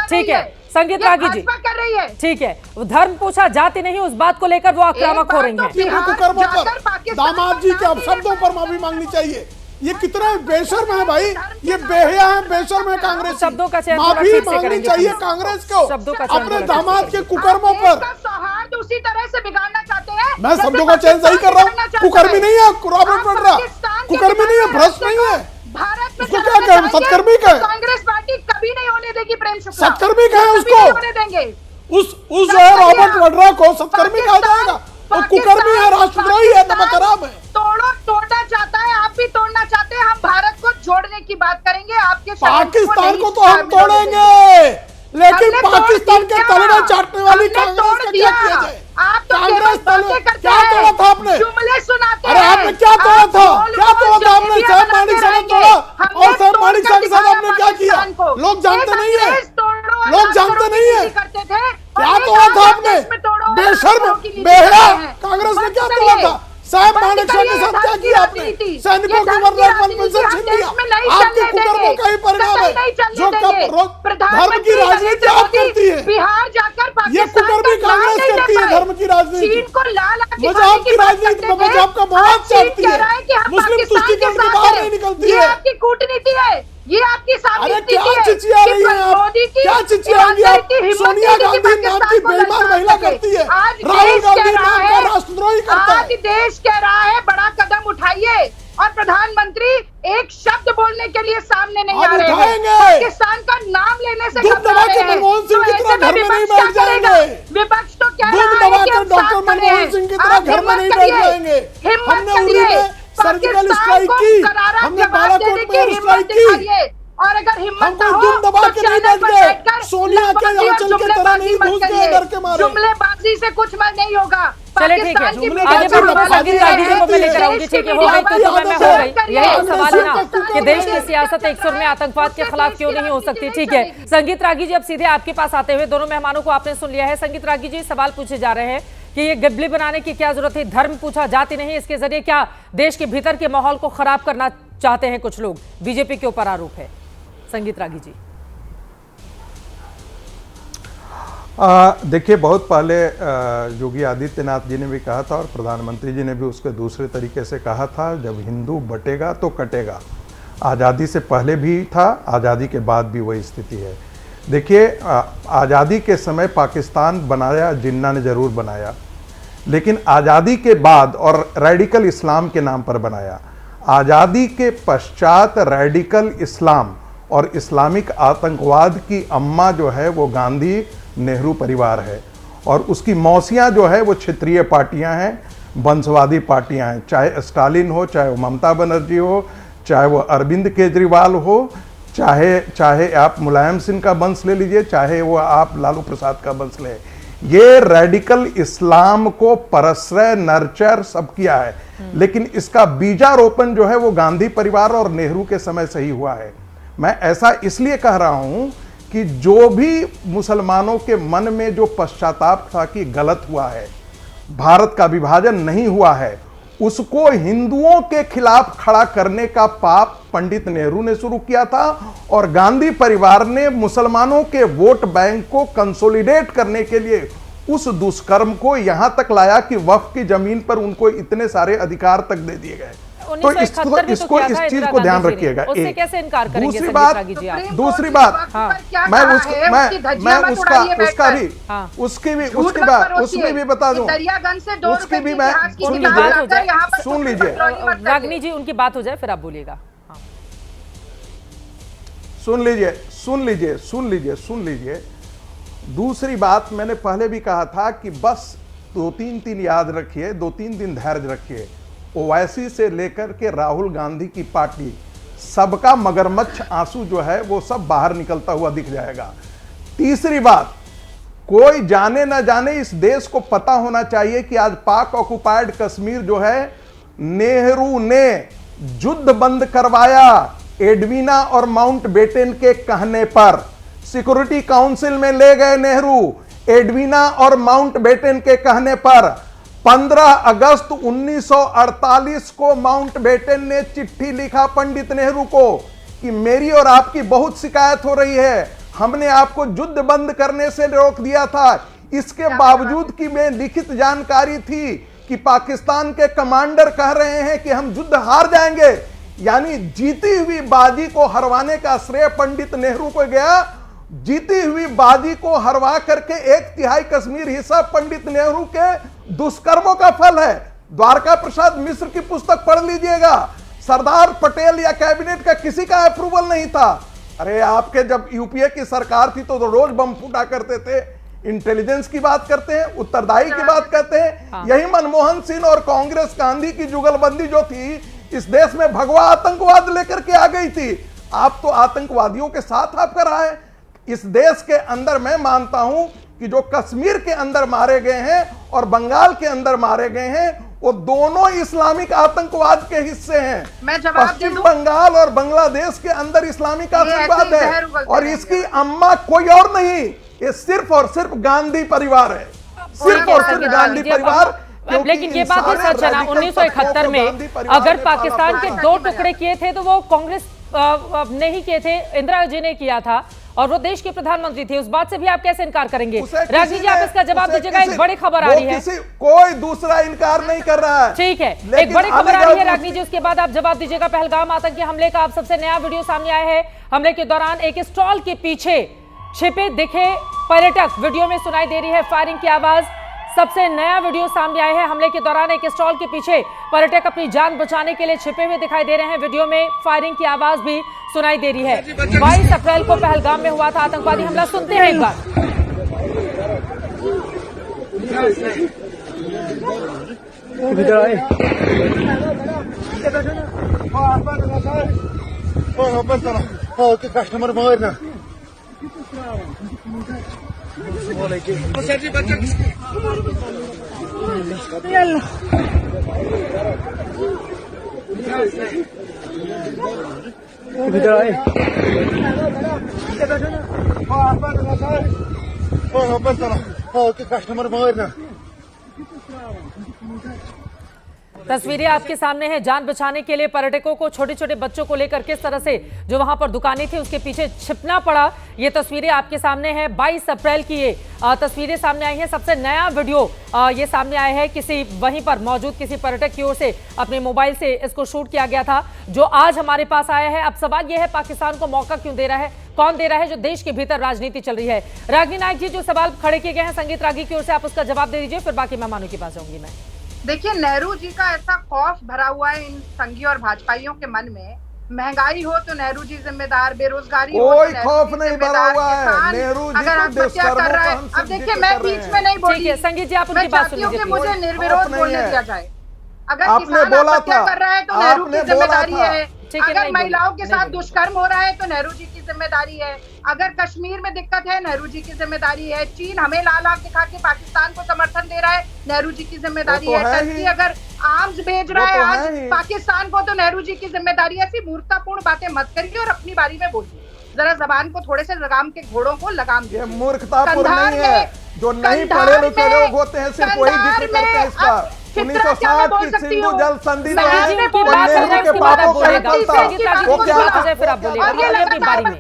ठीक है, संगीत रागी जी कर रही है। ठीक है, धर्म पूछा जाति नहीं, उस बात को लेकर वो आक्रामक हो रही है। दामाद जी के अपशब्दों पर माफी मांगनी चाहिए। ये कितना बेशर्म है भाई, ये बेहया है, बेशर्म है कांग्रेस। शब्दों का चयन माफी मांगनी चाहिए कांग्रेस को अपने दामाद के कुकर्मों पर। सौहार्द उसी तरह से बिगाड़ना चाहते हैं। मैं शब्दों का चयन सही कर रहा हूँ। कुकर्मी नहीं है, रॉबर्ट वड्रा कुकर्मी नहीं है, भ्रष्ट नहीं है। भारत में उसको क्या कहें? सत्कर्मी कहें? कांग्रेस पार्टी कभी नहीं होने देगी प्रेम शुक्ला। सत्कर्मी कहें उसको? होने देंगे। उस जो है रॉबर्ट वड्रा को सत्कर्मी कहा जाएगा? वो कुकर्मी है, राष्ट्रद्रोही है, नमक हराम है। तोड़ना चाहता है, आप भी तोड़ना चाहते हैं। हम भारत को जोड़ने की बात करेंगे, आपके पाकिस्तान को तो हम तोड़ेंगे, लेकिन पाकिस्तान के तलवे चाटने वाली कांग्रेस का क्या किया जाए? आप तो कांग्रेस तलवे क्या तोड़ा था आपने? जुमले सुनाते हैं। अरे आपने क्या तोड़ा था? क्या तोड़ा था आपने? साहब मानिक साहब ने तोड़ा, और साहब मानिक साहब के साथ आपने क्या किया? लोग जानते नहीं है, लोग जानते नहीं है। क्या तोड़ा था आपने? बेशर्म बेहया कांग्रेस ने क्या तोड़ा था? साहब मानिक साहब के साथ क्या किया आपने? सैनिकों की वर्दी पेंशन छीन लिया। आपके कुकर्मों का ही परिणाम है जो धर्म की राजनीति आप करती है। बिहार जाकर ये कुकर्मी कांग्रेस करती है, धर्म की राजनीति, मजाक की राजनीति, मजाक का मवाद चाहती है, मुस्लिम तुष्टीकरण के बाहर नहीं निकलती है। आपकी कूटनीति है, ये आपकी साबिती है। क्या चिचिया रही हैं आप? क्या चिचियाएंगी आप? सोनिया गांधी नाम की बेईमान महिला करती है, राहुल गांधी नाम का राष्ट्रद्रोही करता है। आज देश कह रहा है बड़ा कदम उठाइए और प्रधानमंत्री एक शब्द बोलने के लिए सामने नहीं आ रहे हैं। पाकिस्तान का नाम लेने से मनमोहन सिंह की तरह घर में नहीं बैठ जाएंगे। विपक्ष तो कह रहा है कि डॉक्टर मनमोहन सिंह की तरह घर में नहीं बैठ जाएंगे। हमने उरी में सर्जिकल स्ट्राइक की, हमने बालाकोट में एयर स्ट्राइक की, और अगर हिम्मत हो तो दबा के नहीं बैठ गए। सोनिया के आंचल के तरह नहीं घुस गए डर के मारे। जुमलेबाजी से कुछ मत नहीं होगा। चले ठीक है, आगे बढ़ो, संगीत रागी जी को मैं लेकर आऊंगी। ठीक है, हो गई तो मैं हो गई। यही तो सवाल है ना कि देश की सियासत एक सुर में आतंकवाद के खिलाफ क्यों नहीं हो सकती। ठीक है, संगीत रागी जी अब सीधे आपके पास आते हुए, दोनों मेहमानों को आपने सुन लिया है। संगीत रागी जी सवाल पूछे जा रहे हैं कि ये गिबली बनाने की क्या जरूरत है? धर्म पूछा जाति नहीं, इसके जरिए क्या देश के भीतर के माहौल को खराब करना चाहते हैं कुछ लोग? बीजेपी के ऊपर आरोप है। संगीत रागी जी देखिए, बहुत पहले योगी आदित्यनाथ जी ने भी कहा था और प्रधानमंत्री जी ने भी उसके दूसरे तरीके से कहा था, जब हिंदू बटेगा तो कटेगा। आज़ादी से पहले भी था, आज़ादी के बाद भी वही स्थिति है। देखिए, आज़ादी के समय पाकिस्तान बनाया जिन्ना ने ज़रूर बनाया, लेकिन आज़ादी के बाद और रेडिकल इस्लाम के नाम पर बनाया। आज़ादी के पश्चात रेडिकल इस्लाम और इस्लामिक आतंकवाद की अम्मा जो है वो गांधी नेहरू परिवार है, और उसकी मौसियाँ जो है वो क्षेत्रीय पार्टियां हैं, वंशवादी पार्टियां हैं। चाहे स्टालिन हो, चाहे वो ममता बनर्जी हो, चाहे वो अरविंद केजरीवाल हो, चाहे आप मुलायम सिंह का वंश ले लीजिए, चाहे वो आप लालू प्रसाद का वंश ले। ये रेडिकल इस्लाम को परश्रय नर्चर सब किया है, लेकिन इसका बीजारोपण जो है वो गांधी परिवार और नेहरू के समय से ही हुआ है। मैं ऐसा इसलिए कह रहा हूं कि जो भी मुसलमानों के मन में जो पश्चाताप था कि गलत हुआ है, भारत का विभाजन नहीं हुआ है, उसको हिंदुओं के खिलाफ खड़ा करने का पाप पंडित नेहरू ने शुरू किया था और गांधी परिवार ने मुसलमानों के वोट बैंक को कंसोलिडेट करने के लिए उस दुष्कर्म को यहां तक लाया कि वक्फ की जमीन पर उनको इतने सारे अधिकार तक दे दिए गए। तो इसको इस चीज को ध्यान रखिएगा। उससे कैसे इनकार करेंगे? दूसरी बात मैं उसकी भी बता दूं, उसकी भी मैं सुन लीजिए रागिनी जी, उनकी बात हो जाए फिर आप बोलिएगा। सुन लीजिए। दूसरी बात मैंने पहले भी कहा था कि बस 2-3 दिन याद रखिए, 2-3 दिन धैर्य रखिए। ओवैसी से लेकर के राहुल गांधी की पार्टी, सबका मगरमच्छ आंसू जो है वो सब बाहर निकलता हुआ दिख जाएगा। तीसरी बात, कोई जाने ना जाने इस देश को पता होना चाहिए कि आज पाक ऑक्युपाइड कश्मीर जो है, नेहरू ने युद्ध बंद करवाया एडवीना और माउंटबेटन के कहने पर। सिक्योरिटी काउंसिल में ले गए नेहरू, एडवीना और माउंटबेटन के कहने पर। 15 अगस्त 1948 को माउंटबेटन ने चिट्ठी लिखा पंडित नेहरू को कि मेरी और आपकी बहुत शिकायत हो रही है, हमने आपको युद्ध बंद करने से रोक दिया था। इसके बावजूद कि में लिखित जानकारी थी कि पाकिस्तान के कमांडर कह रहे हैं कि हम युद्ध हार जाएंगे, यानी जीती हुई बाजी को हरवाने का श्रेय पंडित नेहरू को गया। जीती हुई बाजी को हरवा करके 1/3 कश्मीर हिस्सा पंडित नेहरू के दुष्कर्मों का फल है। द्वारका प्रसाद मिश्र की पुस्तक पढ़ लीजिएगा, सरदार पटेल या कैबिनेट का किसी का अप्रूवल नहीं था। अरे आपके जब यूपीए की सरकार थी तो रोज बम फूटा करते थे। इंटेलिजेंस की बात करते हैं, उत्तरदायी की बात करते हैं। यही मनमोहन सिंह और कांग्रेस गांधी की जुगलबंदी जो थी, इस देश में भगवा आतंकवाद लेकर के आ गई थी। आप तो आतंकवादियों के साथ आपका रहा है। इस देश के अंदर मैं मानता हूं कि जो कश्मीर के अंदर मारे गए हैं और बंगाल के अंदर मारे गए हैं, वो दोनों इस्लामिक आतंकवाद के हिस्से हैं। पश्चिम बंगाल और बांग्लादेश के अंदर इस्लामिक आतंकवाद है और इसकी अम्मा कोई और नहीं, ये सिर्फ और सिर्फ गांधी परिवार है, सिर्फ और सिर्फ गांधी परिवार। लेकिन ये बात भी सच है ना, 1971 में अगर पाकिस्तान के 2 टुकड़े किए थे तो वो कांग्रेस ने ही किए थे, इंदिरा जी ने किया था और वो देश के प्रधानमंत्री थे। उस बात से भी आप कैसे इनकार करेंगे? रागिनी जी, आप इसका जवाब दीजिएगा। एक बड़ी खबर आ रही है, कोई दूसरा इनकार नहीं कर रहा है। ठीक है, एक बड़ी खबर आ रही है रागिनी जी, उसके बाद आप जवाब दीजिएगा। पहलगाम आतंकी हमले का अब सबसे नया वीडियो सामने आया है। हमले के दौरान एक स्टॉल के पीछे छिपे दिखे पर्यटक, वीडियो में सुनाई दे रही है फायरिंग की आवाज। सबसे नया वीडियो सामने आया है। हमले के दौरान एक स्टॉल के पीछे पर्यटक अपनी जान बचाने के लिए छिपे हुए दिखाई दे रहे हैं। वीडियो में फायरिंग की आवाज भी सुनाई दे रही है। 22 अप्रैल को पहलगाम में हुआ था आतंकवादी हमला, सुनते हैं एक बार। कस्टमर मारना कस्टमर मारना। तस्वीरें आपके सामने हैं। जान बचाने के लिए पर्यटकों को, छोटे छोटे बच्चों को लेकर किस तरह से जो वहां पर दुकानें थी उसके पीछे छिपना पड़ा, ये तस्वीरें आपके सामने हैं। 22 अप्रैल की ये तस्वीरें सामने आई हैं। सबसे नया वीडियो ये सामने आया है, किसी वहीं पर मौजूद किसी पर्यटक की ओर से अपने मोबाइल से इसको शूट किया गया था, जो आज हमारे पास आया है। अब सवाल यह है, पाकिस्तान को मौका क्यों दे रहा है, कौन दे रहा है, जो देश के भीतर राजनीति चल रही है। रागिनी नायक जी, जो सवाल खड़े किए गए हैं संगीत रागी की ओर से, आप उसका जवाब दे दीजिए, फिर बाकी मेहमानों के पास जाऊंगी मैं। देखिए, नेहरू जी का ऐसा खौफ भरा हुआ है इन संघी और भाजपाइयों के मन में। महंगाई हो तो नेहरू जी जिम्मेदार, बेरोजगारी हो कोई खौफ नहीं भरा हुआ है। नेहरू जी अगर आत्महत्या कर रहा है, अब देखिए मैं बीच में नहीं बोली, संगीत जी आप उनकी बात सुन लीजिए। मुझे निर्विरोध बोलने दिया जाए। अगर किसान आत्महत्या कर रहा है तो नेहरू की जिम्मेदारी है। अगर महिलाओं के साथ दुष्कर्म हो रहा है तो नेहरू जी की जिम्मेदारी है। अगर कश्मीर में दिक्कत है, नेहरू जी की जिम्मेदारी है। चीन हमें लाल आंख दिखा के पाकिस्तान को समर्थन दे रहा है, नेहरू जी की जिम्मेदारी है। टर्की अगर आर्म्स भेज रहा है आज पाकिस्तान को तो नेहरू जी की जिम्मेदारी है। ऐसी मूर्खतापूर्ण बातें मत करिए और अपनी बारी में बोलिए। जरा जबान को थोड़े से लगाम के घोड़ों को लगाम दीजिए। मूर्खतापूर्ण नहीं है, जो नहीं पढ़े लिखे लोग होते हैं सिर्फ वही जिक्र करते हैं इसका। 1960 की सिंधु जल संधि जो है संगीत जी वो की बात नेहरू करें, के उसके बाद पापों आप का बोलेगा। फल था। संगीत रागी जी वो की क्या बात हो जाए फिर आप बोलेगा, अपनी बारी में,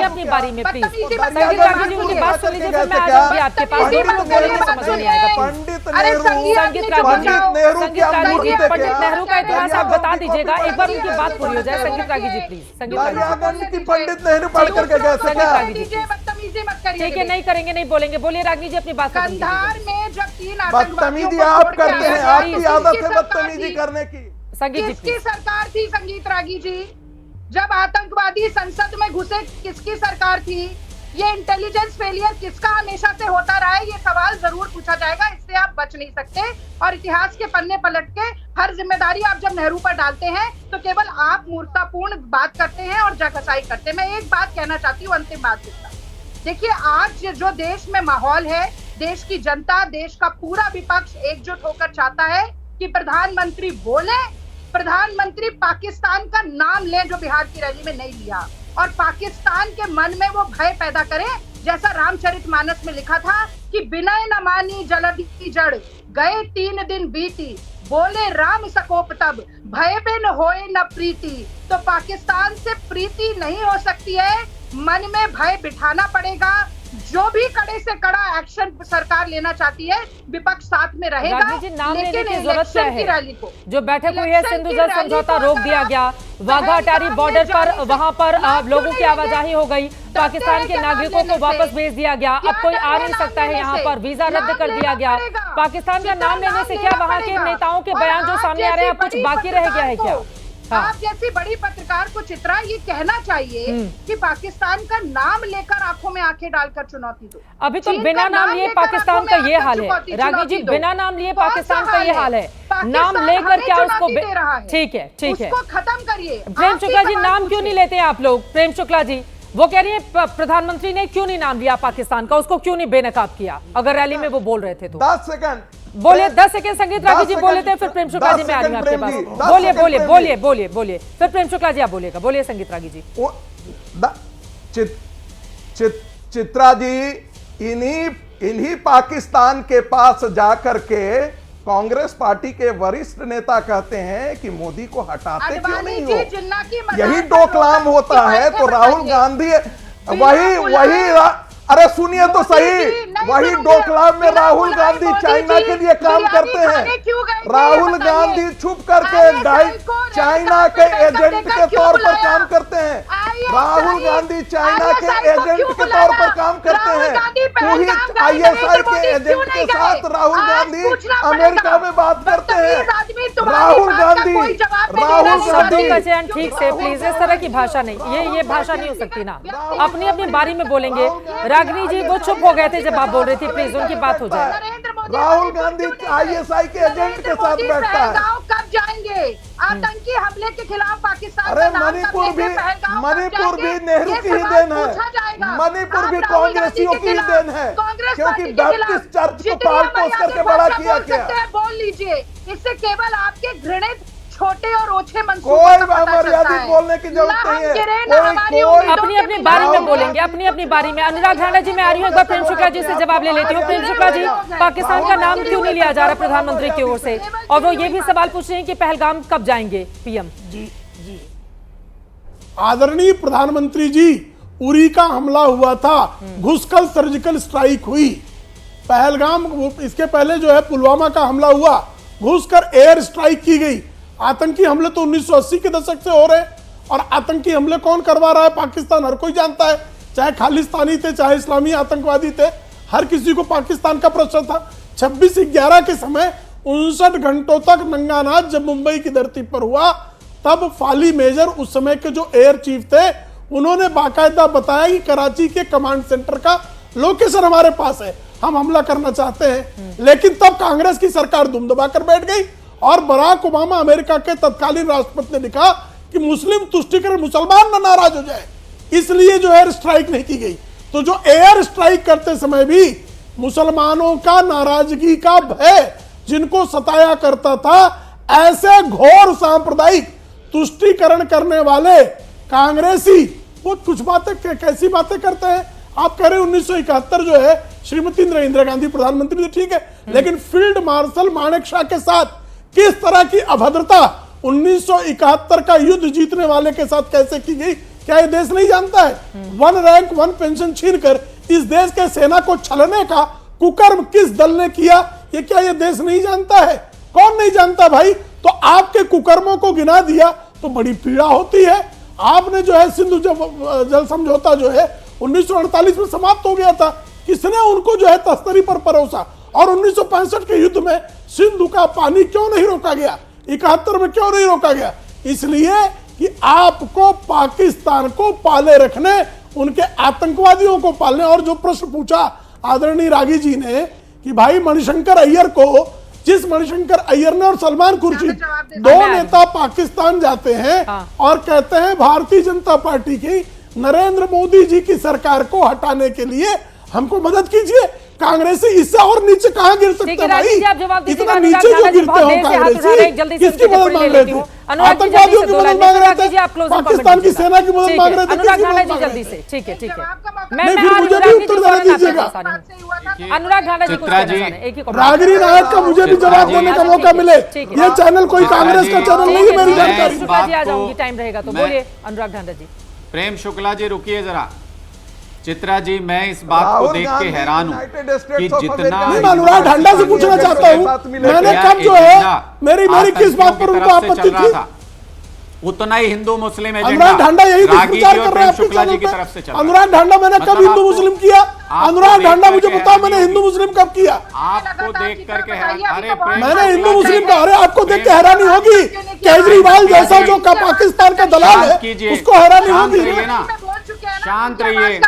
अपनी बारी में प्लीज। संगीत रागी जी उनकी बात सुन लीजिए, फिर मैं आ जाऊंगी आपके पास। दोनों लोग बोलेंगे, समझ नहीं आएगा। पंडित संगीत रागी जी, पंडित नेहरू की पंडित नेहरू का इतिहास आप बता दीजिएगा, एक बार उनकी बात पूरी हो जाए। संगीत रागी जी प्लीज। संगीत रागी जी, पंडित नेहरू पढ़ करके कैसे संगीत क्या? रागी जी बदतमीजी मत करिए। ठीक है, नहीं करेंगे, नहीं बोलेंगे। बोलिए रागी जी, अपनी बात खत्म कंधार में जब 3 बदतमीजी आप करते हैं, आपकी आदत है बदतमीजी करने की। संगीत जी किसकी सरकार थी संगीत रागी जी? जब आतंकवादी संसद में घुसे किसकी सरकार थी? ये इंटेलिजेंस फेलियर किसका हमेशा से होता रहा है? ये सवाल जरूर पूछा जाएगा, इससे आप बच नहीं सकते। और इतिहास के पन्ने पलट के हर जिम्मेदारी आप जब नेहरू पर डालते हैं तो केवल आप मूर्खतापूर्ण बात करते हैं और जगसाई करते हैं। मैं एक बात कहना चाहती हूँ, अंतिम बात के साथ। देखिए, आज जो देश में माहौल है, देश की जनता, देश का पूरा विपक्ष एकजुट होकर चाहता है कि प्रधानमंत्री बोले, प्रधानमंत्री पाकिस्तान का नाम ले जो बिहार की रैली में नहीं लिया, और पाकिस्तान के मन में वो भय पैदा करे, जैसा रामचरितमानस में लिखा था कि विनय न मानी जलधि जड़, गए 3 दिन बीती, बोले राम सकोप तब, भय बिन होए न प्रीति। तो पाकिस्तान से प्रीति नहीं हो सकती है, मन में भय बिठाना पड़ेगा। जो भी कड़े से कड़ा एक्शन सरकार लेना चाहती है, विपक्ष साथ में रहेगा। रागी जी, नाम लेने की लेकिन जरूरत क्या इलेक्शन की है? रैली को, जो बैठक हुई है, सिंधु जल समझौता रोक दिया गया, वाघा अटारी बॉर्डर पर वहां पर लोगों की आवाजाही हो गई, पाकिस्तान के नागरिकों को वापस भेज दिया गया, अब कोई आ नहीं सकता है यहाँ पर, वीजा रद्द कर दिया गया। पाकिस्तान का नाम लेने से क्या वहाँ के नेताओं के बयान जो सामने आ रहे हैं, कुछ बाकी रह गया है क्या? आप जैसी बड़ी पत्रकार को चित्रा, ये कहना चाहिए कि पाकिस्तान का नाम लेकर आंखों में आंखें डालकर चुनौती दो। अभी तो बिना नाम लिए पाकिस्तान का ये हाल है रागी जी, बिना नाम लिए पाकिस्तान का ये हाल है। नाम लेकर क्या उसको, ठीक है, ठीक है, उसको खत्म करिए। प्रेम शुक्ला जी, नाम क्यों नहीं लेते हैं आप लोग? प्रेम शुक्ला जी, वो कह रही है प्रधानमंत्री ने क्यों नहीं नाम लिया पाकिस्तान का, उसको क्यों नहीं बेनकाब किया, अगर रैली में वो बोल रहे थे तो? 10 सेकंड बोलिए, 10 सेकंड संगीत रागी जी बोल लेते हैं, फिर प्रेम शुक्ला जी में आ रही हूं आपके पास। बोलिए बोलिए बोलिए बोलिए बोलिए, फिर प्रेम शुक्ला जी आप बोलिएगा। बोलिए संगीत रागी जी। चित्रा जी, इन्हीं पाकिस्तान के पास जाकर के कांग्रेस पार्टी के वरिष्ठ नेता कहते हैं कि मोदी को हटाते क्यों नहीं हो? यही डोकलाम होता है तो राहुल गांधी वही अरे सुनिए तो सही, वही डोकलाम में राहुल गांधी चाइना के लिए काम करते हैं। राहुल गांधी छुप करके चाइना के एजेंट के तौर पर काम करते हैं। राहुल गांधी चाइना के एजेंट के तौर पर काम करते हैं। वही ISI के एजेंट के साथ राहुल गांधी अमेरिका में बात करते हैं। राहुल गांधी शब्दों का चयन ठीक से प्लीज, इस तरह की भाषा नहीं, ये भाषा नहीं हो सकती ना। अपनी अपनी बारी में बोलेंगे। रागिनी जी वो चुप हो गए थे जब आप बोल रही थी, प्लीज उनकी बात हो जाए। राहुल गांधी ISI के एजेंट के साथ बैठता है। कब जाएंगे आतंकी हमले के खिलाफ पाकिस्तान? अरे मणिपुर भी नेहरू की ही देन है, मणिपुर भी कांग्रेसियों की ही देन है, क्योंकि बैप्टिस्ट चर्च को पाल पोस करके बड़ा किया गया। बोल लीजिए, इससे केवल आपके घृणित छोटे और ओछे मंसूबों कोई अमर्यादित बोलने की जरूरत नहीं है। अपनी अपनी बारी में बोलेंगे, अपनी अपनी बारी में। अनुराग ठाना जी मैं आ रही हूँ, एक बार प्रेम शुक्ला जी से जवाब ले लेती हूँ। प्रेम शुक्ला जी, पाकिस्तान का नाम क्यों नहीं लिया जा रहा प्रधानमंत्री की ओर से? और वो ये भी सवाल पूछ रहे हैं कि पहलगाम कब जाएंगे पीएम? जी जी, आदरणीय प्रधानमंत्री जी, उरी का हमला हुआ था, घुसकर सर्जिकल स्ट्राइक हुई। पहलगाम, इसके पहले जो है पुलवामा का हमला हुआ, घुसकर एयर स्ट्राइक की गई। आतंकी हमले तो 1980 के दशक से हो रहे हैं, और आतंकी हमले कौन करवा रहा है? पाकिस्तान, हर कोई जानता है, चाहे खालिस्तानी थे चाहे इस्लामी आतंकवादी थे, हर किसी को पाकिस्तान का प्रश्न था। 26/11 के समय 59 घंटों तक नंगानाच जब मुंबई की धरती पर हुआ, तब फाली मेजर उस समय के जो एयर चीफ थे, उन्होंने बाकायदा बताया कि कराची के कमांड सेंटर का लोकेशन हमारे पास है, हम हमला करना चाहते हैं। लेकिन तब कांग्रेस की सरकार दुम दबाकर बैठ गई, और बराक ओबामा अमेरिका के तत्कालीन राष्ट्रपति ने लिखा कि मुस्लिम तुष्टिकरण, मुसलमान न नाराज हो जाए, इसलिए जो एयर स्ट्राइक नहीं की गई। तो जो एयर स्ट्राइक करते समय भी मुसलमानों का नाराजगी का भय जिनको सताया करता था, ऐसे घोर सांप्रदायिक तुष्टिकरण करने वाले कांग्रेसी वो कुछ बातें, कैसी बातें करते हैं? आप कह रहे 1971 जो है श्रीमती इंदिरा गांधी प्रधानमंत्री थी, ठीक है, लेकिन फील्ड मार्शल मानेक शॉ के साथ किस तरह की अभद्रता 1971 का युद्ध जीतने वाले के साथ कैसे की गई, क्या ये देश नहीं जानता है? 1 रैंक 1 पेंशन छीनकर इस देश के सेना को छलने का कुकर्म किस दल ने किया, ये क्या ये देश नहीं जानता है? कौन नहीं जानता भाई? तो आपके कुकर्मों को गिना दिया तो बड़ी पीड़ा होती है। आपने जो है सिंधु जल समझौता जो है 1948 में समाप्त हो गया था, किसने उनको जो है तस्तरी पर परोसा? और 1965 के युद्ध में सिंधु का पानी क्यों नहीं रोका गया? 71 में क्यों नहीं रोका गया? इसलिए कि आपको पाकिस्तान को पाले रखने, उनके आतंकवादियों को पालने। और जो प्रश्न पूछा आदरणीय रागी जी ने कि भाई मणिशंकर अय्यर को, जिस मणिशंकर अय्यर ने और सलमान खुर्शीद दो नेता पाकिस्तान जाते हैं और कहते हैं भारतीय जनता पार्टी की नरेंद्र मोदी जी की सरकार को हटाने के लिए हमको मदद कीजिए, कांग्रेसी इससे और नीचे कहां गिर सकते हैं भाई? इतना नीचे जो गिरते हो कांग्रेसी, किसकी मदद मांग रहे थे? आतंकवादियों की मदद मांग रहे थे, पाकिस्तान की सेना की मदद मांग रहे थे, किसकी मदद मांग रहे थे? ठीक है, ठीक है, नहीं फिर मुझे भी उत्तर देने दीजिएगा। अनुराग ढांडा जी रागिनी नायक का मुझे भी जवाब देने का मौका मिले। ये चैनल कोई कांग्रेस का चैनल नहीं है, मेरी जानकारी। आ जाऊंगी, टाइम रहेगा तो बोलिए अनुराग ढांडा जी। प्रेम शुक्ला जी रुकिए जरा। चित्रा जी, मैं इस बात को देख के हैरान हूँ कि जितना मैं अनुराग ढांडा से पूछना चाहता हूँ, मैंने कब जो है मेरी किस बात पर उनको आपत्ति थी? उतना ही हिंदू मुस्लिम अनुराग ढांडा यही प्रचार कर रहे हैं शुक्ला जी की तरफ से चल। अनुराग ढांडा मैंने कब हिंदू मुस्लिम किया? अनुराग ढांडा मुझे बताओ, मैंने हिंदू मुस्लिम कब किया? आपको देख करके मैंने हिंदू मुस्लिम का, अरे आपको देख के हैरानी होगी, केजरीवाल जैसा जो का पाकिस्तान का दलाल है उसको हैरानी होगी। शांत रहिए,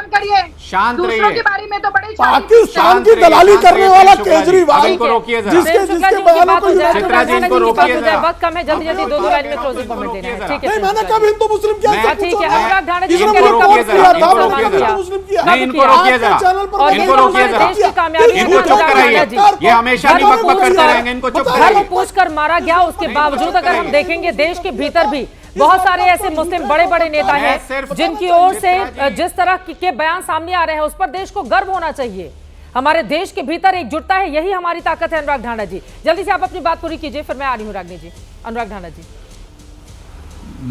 शांत रहिए। पाकिस्तान की दलाली करने वाला केजरीवाल, इनको रोकिए जरा। जिसके बयानों को चित्रा जी इनको रोकिए जरा। वक्त कम है, जल्दी जल्दी 2 लाइन में क्लोजिंग कमेंट देना है। ठीक है, नहीं मैंने कब हिंदू मुस्लिम किया? ठीक है, अनुराग ढांडा जी इनको रोकिए जरा, इनको रोकिए जरा। नहीं, इनको रोकिए जरा, इनको रोकिए जरा, इनको चुप कराइए। ये हमेशा नहीं बकबक करते रहेंगे, इनको चुप कराइए। पूछकर मारा गया, उसके बावजूद अगर हम देखेंगे देश के भीतर भी बहुत सारे ऐसे मुस्लिम बड़े बड़े नेता हैं जिनकी ओर से जिस तरह के बयान सामने आ रहे हैं उस पर देश को गर्व होना चाहिए। हमारे देश के भीतर एकजुटता है, यही हमारी ताकत है। अनुराग ढांडा जी जल्दी से आप अपनी बात पूरी कीजिए, फिर मैं आ रही हूँ रागिनी जी। अनुराग ढांडा जी,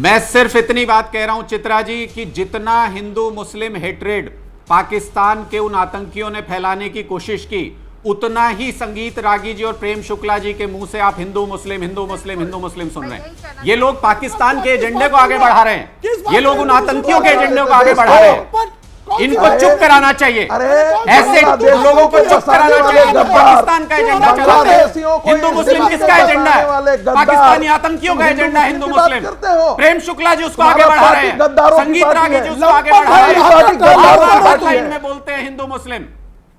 मैं सिर्फ इतनी बात कह रहा हूं चित्रा जी कि जितना हिंदू मुस्लिम हेट्रेड पाकिस्तान के उन आतंकियों ने फैलाने की कोशिश की, उतना ही संगीत रागी जी और प्रेम शुक्ला जी के मुंह से आप हिंदू मुस्लिम हिंदू मुस्लिम हिंदू मुस्लिम सुन रहे हैं। ये लोग पाकिस्तान के एजेंडे को आगे बढ़ा रहे हैं, ये लोग उन आतंकियों के एजेंडे को आगे बढ़ा रहे हैं। इनको चुप कराना चाहिए, ऐसे लोगों को चुप कराना चाहिए जो पाकिस्तान का एजेंडा चलाते हैं। हिंदू मुस्लिम किसका एजेंडा है? पाकिस्तानी आतंकियों का एजेंडा है हिंदू मुस्लिम। प्रेम शुक्ला जी उसको आगे बढ़ा रहे हैं, संगीत रागी जी उसको आगे बढ़ा रहे हैं, में बोलते हैं हिंदू मुस्लिम।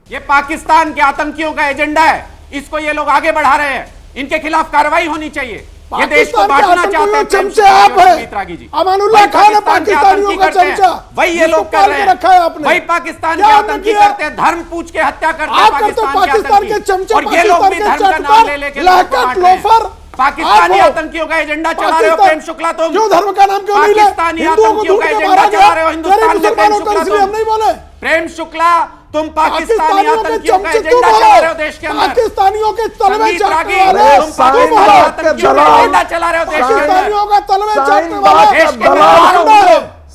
ये पाकिस्तान के आतंकियों का एजेंडा है, इसको ये लोग आगे बढ़ा रहे हैं। इनके खिलाफ कार्रवाई होनी चाहिए। ये देश को बांटना चाहते हैं, चमचे आप हैं। अमानुल्लाह खान है पाकिस्तानियों का चमचा, वही ये लोग कर रहे हैं, वही पाकिस्तान के आतंकी करते हैं, धर्म पूछ के हत्या करते हैं पाकिस्तान के आतंकी। और ये लोग भी धर्म का नाम ले लेके पाकिस्तानी आतंकियों का एजेंडा चला रहे हो प्रेम शुक्ला। तुम क्यों धर्म का नाम क्यों नहीं ले? पाकिस्तानी आतंकियों का एजेंडा चला रहे हो हिंदुस्तान में प्रेम शुक्ला। हम नहीं बोले प्रेम शुक्ला, तुम पाकिस्तानी आतंकियों का एजेंडा चला रहे हो देश के अंदर। पाकिस्तानियों के तलवे संगीत रागी, तुम पाकिस्तानी आतंकियों का एजेंडा चला रहे हो देश के अंदर। पाकिस्तानियों का तलवे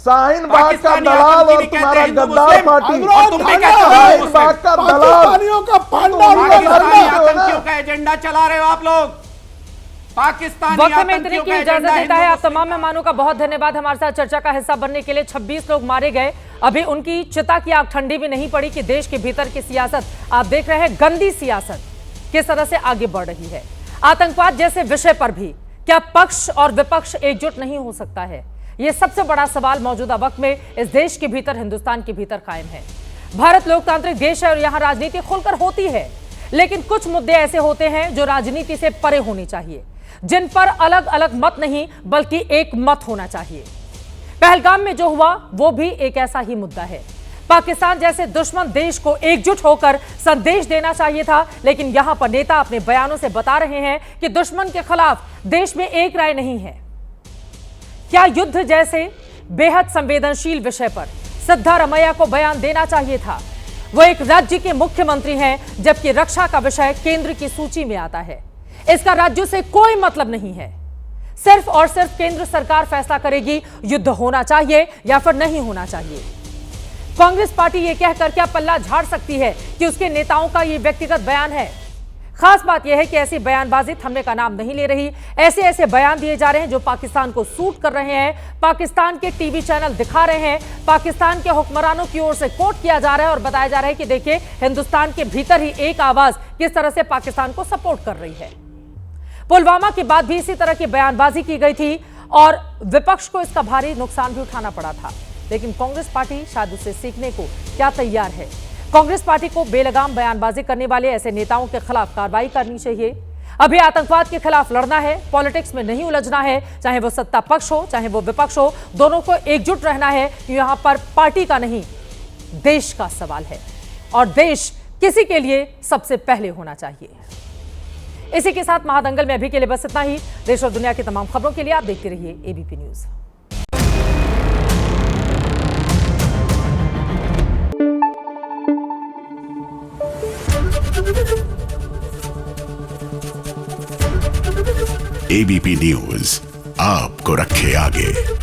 शाहीन बाग का दलाल और तुम्हारा गद्दार पार्टी, और तुम भी कहते हो पाकिस्तानियों का पाकिस्तानी आतंकियों का एजेंडा चला रहे हो आप लोग। पाकिस्तानी वक्त में इतने की इजाजत देता है। आप तमाम मेहमानों का बहुत धन्यवाद हमारे साथ चर्चा का हिस्सा बनने के लिए। 26 लोग मारे गए, अभी उनकी चिता की आग ठंडी भी नहीं पड़ी कि देश के भीतर की सियासत आप देख रहे हैं, गंदी सियासत किस तरह से आगे बढ़ रही है। आतंकवाद जैसे विषय पर भी क्या पक्ष और विपक्ष एकजुट नहीं हो सकता है? यह सबसे बड़ा सवाल मौजूदा वक्त में इस देश के भीतर, हिंदुस्तान के भीतर कायम है। भारत लोकतांत्रिक देश है और यहां राजनीति खुलकर होती है, लेकिन कुछ मुद्दे ऐसे होते हैं जो राजनीति से परे होनी चाहिए, जिन पर अलग अलग मत नहीं बल्कि एक मत होना चाहिए। पहलगाम में जो हुआ वो भी एक ऐसा ही मुद्दा है। पाकिस्तान जैसे दुश्मन देश को एकजुट होकर संदेश देना चाहिए था, लेकिन यहां पर नेता अपने बयानों से बता रहे हैं कि दुश्मन के खिलाफ देश में एक राय नहीं है। क्या युद्ध जैसे बेहद संवेदनशील विषय पर सिद्धारमैया को बयान देना चाहिए था? वो एक राज्य के मुख्यमंत्री हैं, जबकि रक्षा का विषय केंद्र की सूची में आता है। इसका राज्यों से कोई मतलब नहीं है। सिर्फ और सिर्फ केंद्र सरकार फैसला करेगी युद्ध होना चाहिए या फिर नहीं होना चाहिए। कांग्रेस पार्टी यह कहकर क्या पल्ला झाड़ सकती है कि उसके नेताओं का यह व्यक्तिगत बयान है। खास बात यह है कि ऐसी बयानबाजी थमने का नाम नहीं ले रही। ऐसे ऐसे बयान दिए जा रहे हैं जो पाकिस्तान को सूट कर रहे हैं। पाकिस्तान के टीवी चैनल दिखा रहे हैं, पाकिस्तान के हुक्मरानों की ओर से कोट किया जा रहा है और बताया जा रहा है कि देखिए हिंदुस्तान के भीतर ही एक आवाज किस तरह से पाकिस्तान को सपोर्ट कर रही है। पुलवामा के बाद भी इसी तरह की बयानबाजी की गई थी और विपक्ष को इसका भारी नुकसान भी उठाना पड़ा था। लेकिन कांग्रेस पार्टी शायद उससे सीखने को क्या तैयार है। कांग्रेस पार्टी को बेलगाम बयानबाजी करने वाले ऐसे नेताओं के खिलाफ कार्रवाई करनी चाहिए। अभी आतंकवाद के खिलाफ लड़ना है, पॉलिटिक्स में नहीं उलझना है। चाहे वो सत्ता पक्ष हो चाहे वो विपक्ष हो, दोनों को एकजुट रहना है। यहां पर पार्टी का नहीं, देश का सवाल है और देश किसी के लिए सबसे पहले होना चाहिए। इसी के साथ महादंगल में अभी के लिए बस इतना ही। देश और दुनिया की तमाम खबरों के लिए आप देखते रहिए एबीपी न्यूज। एबीपी न्यूज आपको रखे आगे।